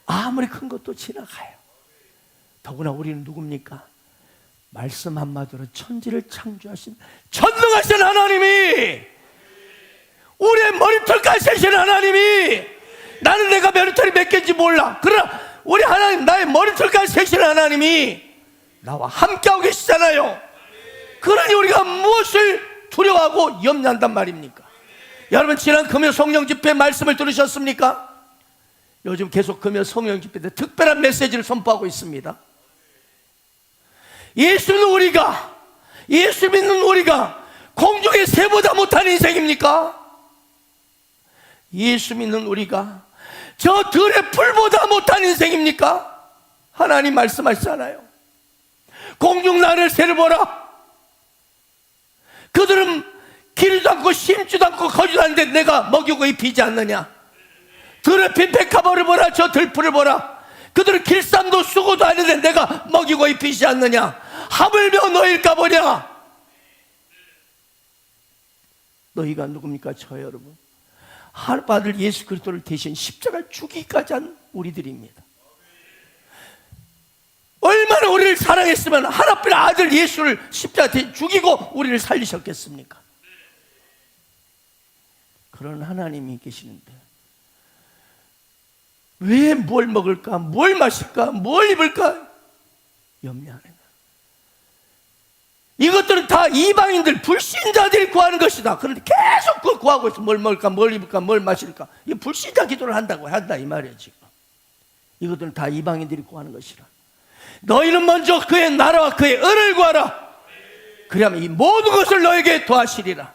Speaker 2: 아무리 큰 것도 지나가요. 더구나 우리는 누굽니까? 말씀 한마디로 천지를 창조하신 전능하신 하나님이, 우리의 머리털까지 세신 하나님이, 나는 내가 머리털이 몇 개인지 몰라. 그러나 우리 하나님, 나의 머리털까지 세신 하나님이 나와 함께하고 계시잖아요. 그러니 우리가 무엇을 두려워하고 염려한단 말입니까? 여러분, 지난 금요 성령 집회 말씀을 들으셨습니까? 요즘 계속 금요 성령 집회 때 특별한 메시지를 선포하고 있습니다. 예수 믿는 우리가 공중의 새보다 못한 인생입니까? 예수 믿는 우리가 저 들의 풀보다 못한 인생입니까? 하나님 말씀하시잖아요. 공중 나를 새를 보라. 그들은 기르지도 않고 심지도 않고 거지도 않는데 내가 먹이고 입히지 않느냐. 들의 빈백화벌을 보라. 저 들풀을 보라. 그들은 길쌈도 수고도 아닌데 내가 먹이고 입히지 않느냐. 하물며 너희일까 보냐. 너희가 누굽니까? 저 여러분, 하나님 아들 예수 그리스도를 대신 십자가를 죽이기까지 한 우리들입니다. 얼마나 우리를 사랑했으면 하나님 아들 예수를 십자가에 죽이고 우리를 살리셨겠습니까? 그런 하나님이 계시는데 왜 뭘 먹을까, 뭘 마실까, 뭘 입을까 염려하는 거야. 이것들은 다 이방인들, 불신자들이 구하는 것이다. 그런데 계속 그걸 구하고 있어. 뭘 먹을까, 뭘 입을까, 뭘 마실까. 이 불신자 기도를 한다 이 말이에요. 지금 이것들은 다 이방인들이 구하는 것이라. 너희는 먼저 그의 나라와 그의 은을 구하라. 그러면 이 모든 것을 너에게 더하시리라.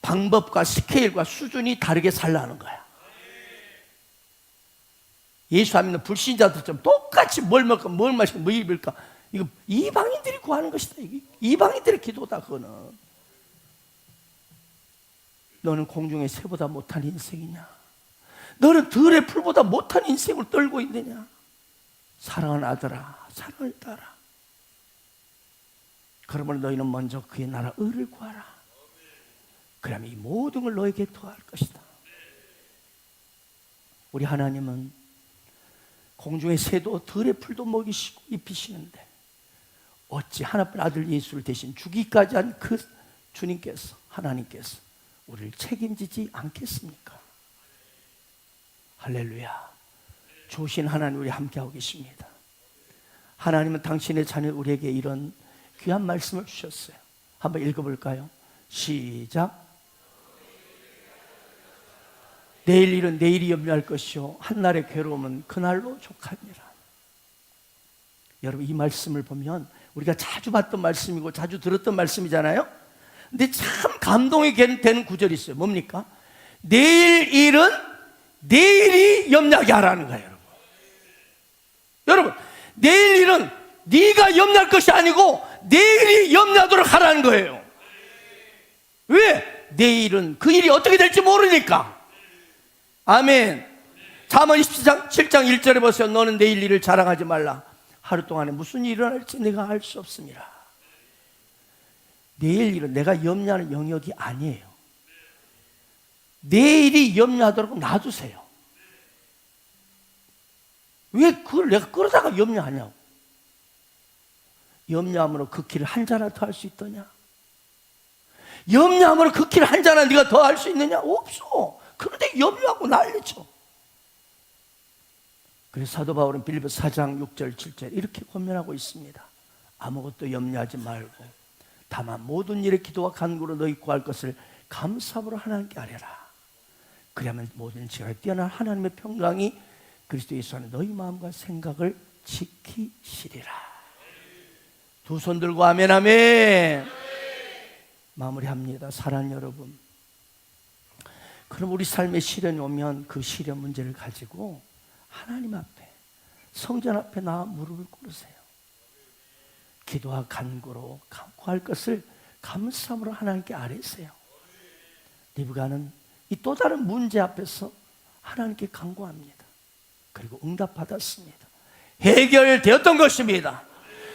Speaker 2: 방법과 스케일과 수준이 다르게 살라는 거야. 예수 안 믿는 불신자들처럼 똑같이 뭘 먹을까, 뭘 마실까, 뭐 입을까. 이거 이방인들이 구하는 것이다. 이게 이방인들의 기도다. 그거는. 너는 공중의 새보다 못한 인생이냐? 너는 들의 풀보다 못한 인생을 떨고 있느냐? 사랑하는 아들아, 사랑을 따라. 그러므로 너희는 먼저 그의 나라 의를 구하라. 그러면 이 모든 걸 너에게 더할 것이다. 우리 하나님은 공중의 새도 들의 풀도 먹이시고 입히시는데 어찌 하나뿐 아들 예수를 대신 주기까지 한 그 주님께서, 하나님께서 우리를 책임지지 않겠습니까? 할렐루야. 좋으신 하나님, 우리 함께하고 계십니다. 하나님은 당신의 자녀 우리에게 이런 귀한 말씀을 주셨어요. 한번 읽어볼까요? 시작. 내일 일은 내일이 염려할 것이요 한날의 괴로움은 그날로 족하니라. 여러분, 이 말씀을 보면 우리가 자주 봤던 말씀이고 자주 들었던 말씀이잖아요. 근데 참 감동이 되는 구절이 있어요. 뭡니까? 내일 일은 내일이 염려하게 하라는 거예요. 여러분, 내일 일은 네가 염려할 것이 아니고 내일이 염려하도록 하라는 거예요. 왜? 내일은 그 일이 어떻게 될지 모르니까. 아멘. 잠언 27장 7장 1절에 보세요. 너는 내일 일을 자랑하지 말라. 하루 동안에 무슨 일이 일어날지 내가 알 수 없습니다. 내일 일은 내가 염려하는 영역이 아니에요. 내일이 염려하도록 놔두세요. 왜 그걸 내가 끌어다가 염려하냐고. 염려함으로 그 길을 한 자나 더 할 수 있더냐? 염려함으로 그 길을 한 자나 네가 더 할 수 있느냐? 없어. 그런데 염려하고 난리쳐. 그래서 사도 바울은 빌립보서 4장 6절 7절 이렇게 권면하고 있습니다. 아무것도 염려하지 말고 다만 모든 일에 기도와 간구로 너희 구할 것을 감사함으로 하나님께 아뢰라. 그러면 모든 지혜가 뛰어난 하나님의 평강이 그리스도 예수 안에 너희 마음과 생각을 지키시리라. 두 손 들고 아멘 아멘. 마무리합니다. 사랑하는 여러분, 그럼 우리 삶에 시련이 오면 그 시련 문제를 가지고 하나님 앞에, 성전 앞에 나와 무릎을 꿇으세요. 기도와 간구로 구할 것을 감사함으로 하나님께 아뢰세요. 리브가는 이 또 다른 문제 앞에서 하나님께 간구합니다. 그리고 응답받았습니다. 해결되었던 것입니다.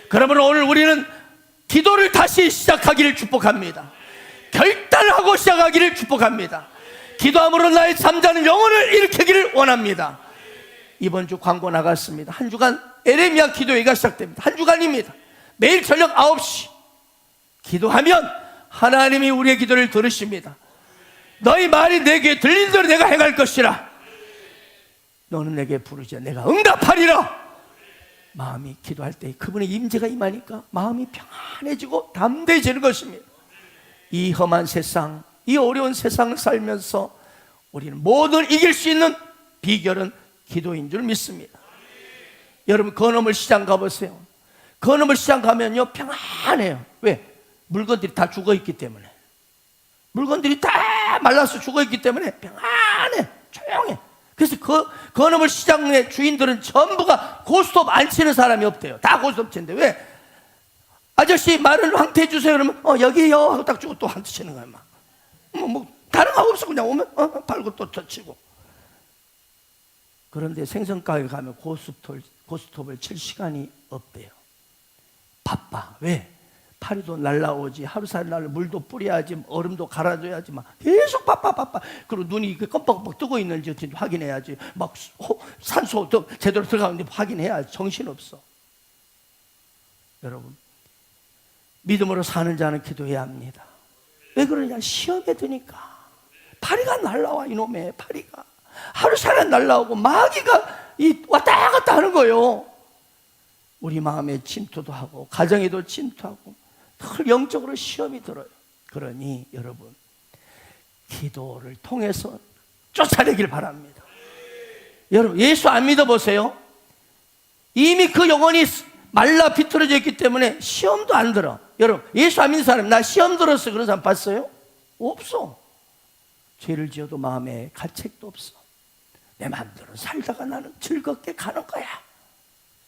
Speaker 2: 그러므로 오늘 우리는 기도를 다시 시작하기를 축복합니다. 결단하고 시작하기를 축복합니다. 기도함으로 나의 잠자는 영혼을 일으키기를 원합니다. 이번 주 광고 나갔습니다. 한 주간 에레미야 기도회가 시작됩니다. 한 주간입니다. 매일 저녁 9시 기도하면 하나님이 우리의 기도를 들으십니다. 너희 말이 내 귀에 들린 대로 내가 행할 것이라. 너는 내게 부르자 내가 응답하리라. 마음이 기도할 때 그분의 임재가 임하니까 마음이 평안해지고 담대해지는 것입니다. 이 험한 세상, 이 어려운 세상을 살면서 우리는 뭐든 이길 수 있는 비결은 기도인 줄 믿습니다. 여러분, 건어물 시장 가보세요. 건어물 시장 가면요 평안해요. 왜? 물건들이 다 죽어있기 때문에. 물건들이 다 말라서 죽어있기 때문에 평안해, 조용해. 그래서 그 건어물 시장의 주인들은 전부가 고스톱 안 치는 사람이 없대요. 다 고스톱 치는데. 왜? 아저씨 말을 한테 해주세요 그러면 여기요 하고 딱 주고 또 한테 치는 거야. 막 다른 거 없어. 그냥 오면 팔고 또 치고. 그런데 생선가게 가면 고스톱을 칠 시간이 없대요. 바빠. 왜? 파리도 날라오지, 하루살이 날라, 물도 뿌려야지, 얼음도 갈아줘야지, 막 계속 바빠. 그리고 눈이 껌뻑껌뻑 뜨고 있는지 확인해야지, 막 산소도 제대로 들어가는지 확인해야지. 정신없어. 여러분, 믿음으로 사는 자는 기도해야 합니다. 왜 그러냐? 시험에 드니까 파리가 날라와. 이놈의 파리가 하루살이 날라오고 마귀가 왔다 갔다 하는 거예요. 우리 마음에 침투도 하고 가정에도 침투하고 늘 영적으로 시험이 들어요. 그러니 여러분, 기도를 통해서 쫓아내길 바랍니다. 여러분, 예수 안 믿어보세요. 이미 그 영혼이 말라 비틀어져 있기 때문에 시험도 안 들어. 여러분, 예수 안 믿는 사람, 나 시험 들었어요 그런 사람 봤어요? 없어. 죄를 지어도 마음에 가책도 없어. 내 마음대로 살다가 나는 즐겁게 가는 거야.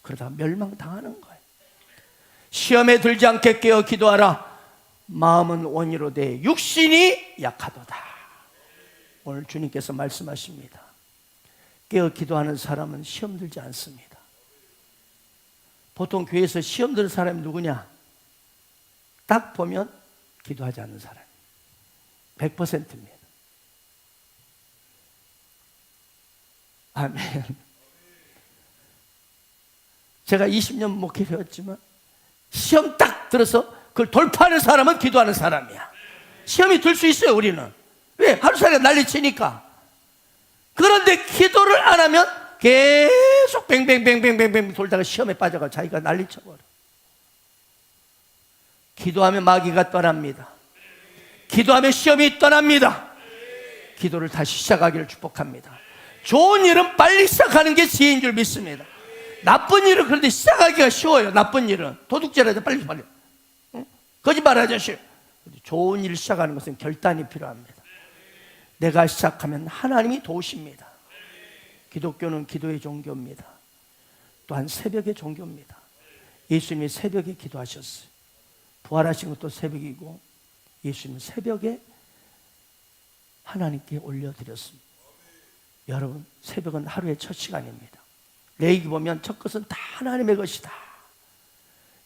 Speaker 2: 그러다가 멸망당하는 거야. 시험에 들지 않게 깨어 기도하라. 마음은 원이로 돼 육신이 약하도다. 오늘 주님께서 말씀하십니다. 깨어 기도하는 사람은 시험 들지 않습니다. 보통 교회에서 시험 드는 사람이 누구냐? 딱 보면 기도하지 않는 사람 100%입니다. 아멘. 제가 20년 목회했지만 시험 딱 들어서 그걸 돌파하는 사람은 기도하는 사람이야. 시험이 들 수 있어요. 우리는 왜? 하루살이가 난리치니까. 그런데 기도를 안 하면 계속 뱅뱅뱅뱅뱅뱅 돌다가 시험에 빠져가 자기가 난리쳐버려. 기도하면 마귀가 떠납니다. 기도하면 시험이 떠납니다. 기도를 다시 시작하기를 축복합니다. 좋은 일은 빨리 시작하는 게 지혜인 줄 믿습니다. 나쁜 일은 그런데 시작하기가 쉬워요. 나쁜 일은 도둑질하자 빨리 응? 거짓말하자 쉬워. 좋은 일을 시작하는 것은 결단이 필요합니다. 내가 시작하면 하나님이 도우십니다. 기독교는 기도의 종교입니다. 또한 새벽의 종교입니다. 예수님이 새벽에 기도하셨어요. 부활하신 것도 새벽이고 예수님은 새벽에 하나님께 올려드렸습니다. 여러분, 새벽은 하루의 첫 시간입니다. 레위기 보면 첫 것은 다 하나님의 것이다.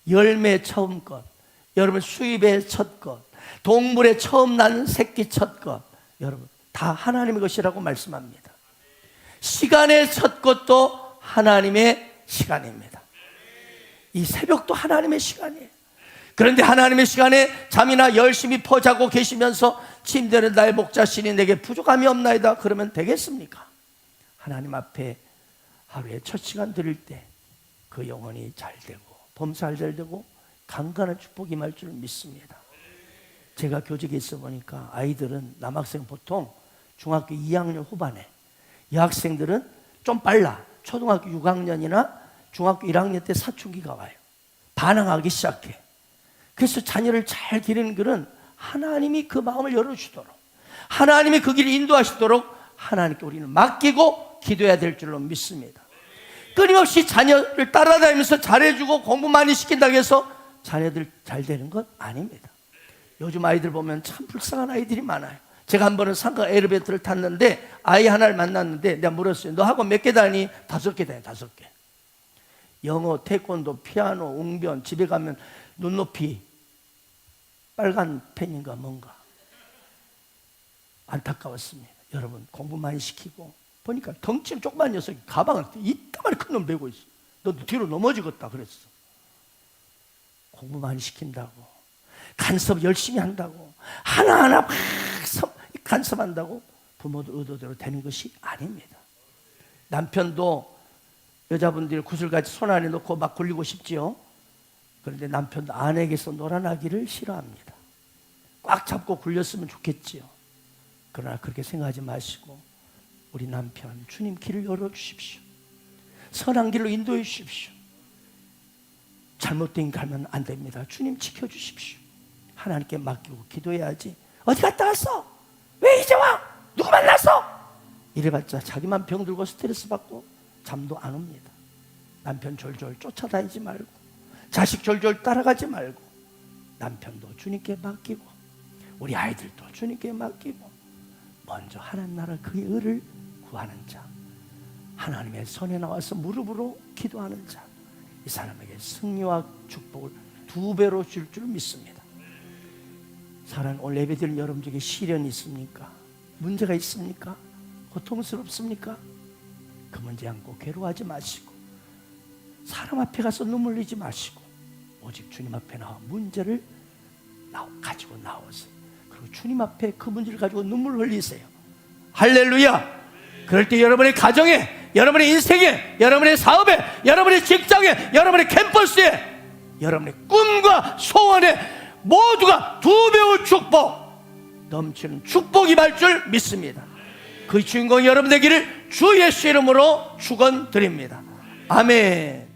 Speaker 2: 열매 처음 것, 여러분 수입의 첫 것, 동물의 처음 난 새끼 첫 것, 여러분 다 하나님의 것이라고 말씀합니다. 시간의 첫 것도 하나님의 시간입니다. 이 새벽도 하나님의 시간이에요. 그런데 하나님의 시간에 잠이나 열심히 퍼자고 계시면서 침대는 나의 목자신이 내게 부족함이 없나이다 그러면 되겠습니까? 하나님 앞에 하루에 첫 시간 드릴 때 그 영혼이 잘 되고 범사할 잘 되고 강간한 축복이 임할 줄 믿습니다. 제가 교직에 있어 보니까 아이들은 남학생 보통 중학교 2학년 후반에, 여학생들은 좀 빨라 초등학교 6학년이나 중학교 1학년 때 사춘기가 와요. 반항하기 시작해. 그래서 자녀를 잘 기르는 길은 하나님이 그 마음을 열어주도록, 하나님이 그 길을 인도하시도록 하나님께 우리는 맡기고 기도해야 될 줄로 믿습니다. 끊임없이 자녀를 따라다니면서 잘해주고 공부 많이 시킨다고 해서 자녀들 잘 되는 건 아닙니다. 요즘 아이들 보면 참 불쌍한 아이들이 많아요. 제가 한 번은 상가 엘리베이터를 탔는데 아이 하나를 만났는데 내가 물었어요. 너 학원 몇 개 다니? 5개 다니. 5개. 영어, 태권도, 피아노, 웅변, 집에 가면 눈높이 빨간 펜인가 뭔가. 안타까웠습니다. 여러분 공부 많이 시키고 보니까 덩치는 조그만 녀석이 가방을 이따만히 큰 놈 메고 있어. 너 뒤로 넘어지겠다 그랬어. 공부 많이 시킨다고, 간섭 열심히 한다고, 하나하나 막 간섭한다고 부모들 의도대로 되는 것이 아닙니다. 남편도 여자분들이 구슬같이 손 안에 넣고 막 굴리고 싶지요. 그런데 남편도 아내에게서 놀아나기를 싫어합니다. 꽉 잡고 굴렸으면 좋겠지요. 그러나 그렇게 생각하지 마시고 우리 남편 주님 길을 열어주십시오. 선한 길로 인도해 주십시오. 잘못된 길 가면 안 됩니다. 주님 지켜주십시오. 하나님께 맡기고 기도해야지. 어디 갔다 왔어? 왜 이제 와? 누구 만났어? 이래봤자 자기만 병들고 스트레스 받고 잠도 안 옵니다. 남편 졸졸 쫓아다니지 말고, 자식 졸졸 따라가지 말고, 남편도 주님께 맡기고 우리 아이들도 주님께 맡기고 먼저 하나님 나라 그의 의를 구하는 자, 하나님의 손에 나와서 무릎으로 기도하는 자, 이 사람에게 승리와 축복을 2배로 줄 줄 믿습니다. 사랑하는 오늘 예배드리는 여러분 중에 시련이 있습니까? 문제가 있습니까? 고통스럽습니까? 그 문제 안고 괴로워하지 마시고 사람 앞에 가서 눈물 흘리지 마시고 오직 주님 앞에 나와 문제를 가지고 나와서 그리고 주님 앞에 그 문제를 가지고 눈물 흘리세요. 할렐루야. 그럴 때 여러분의 가정에, 여러분의 인생에, 여러분의 사업에, 여러분의 직장에, 여러분의 캠퍼스에, 여러분의 꿈과 소원에 모두가 2배의 축복, 넘치는 축복이 임할 줄 믿습니다. 그 주인공이 여러분 되기를 주 예수의 이름으로 축원드립니다. 아멘.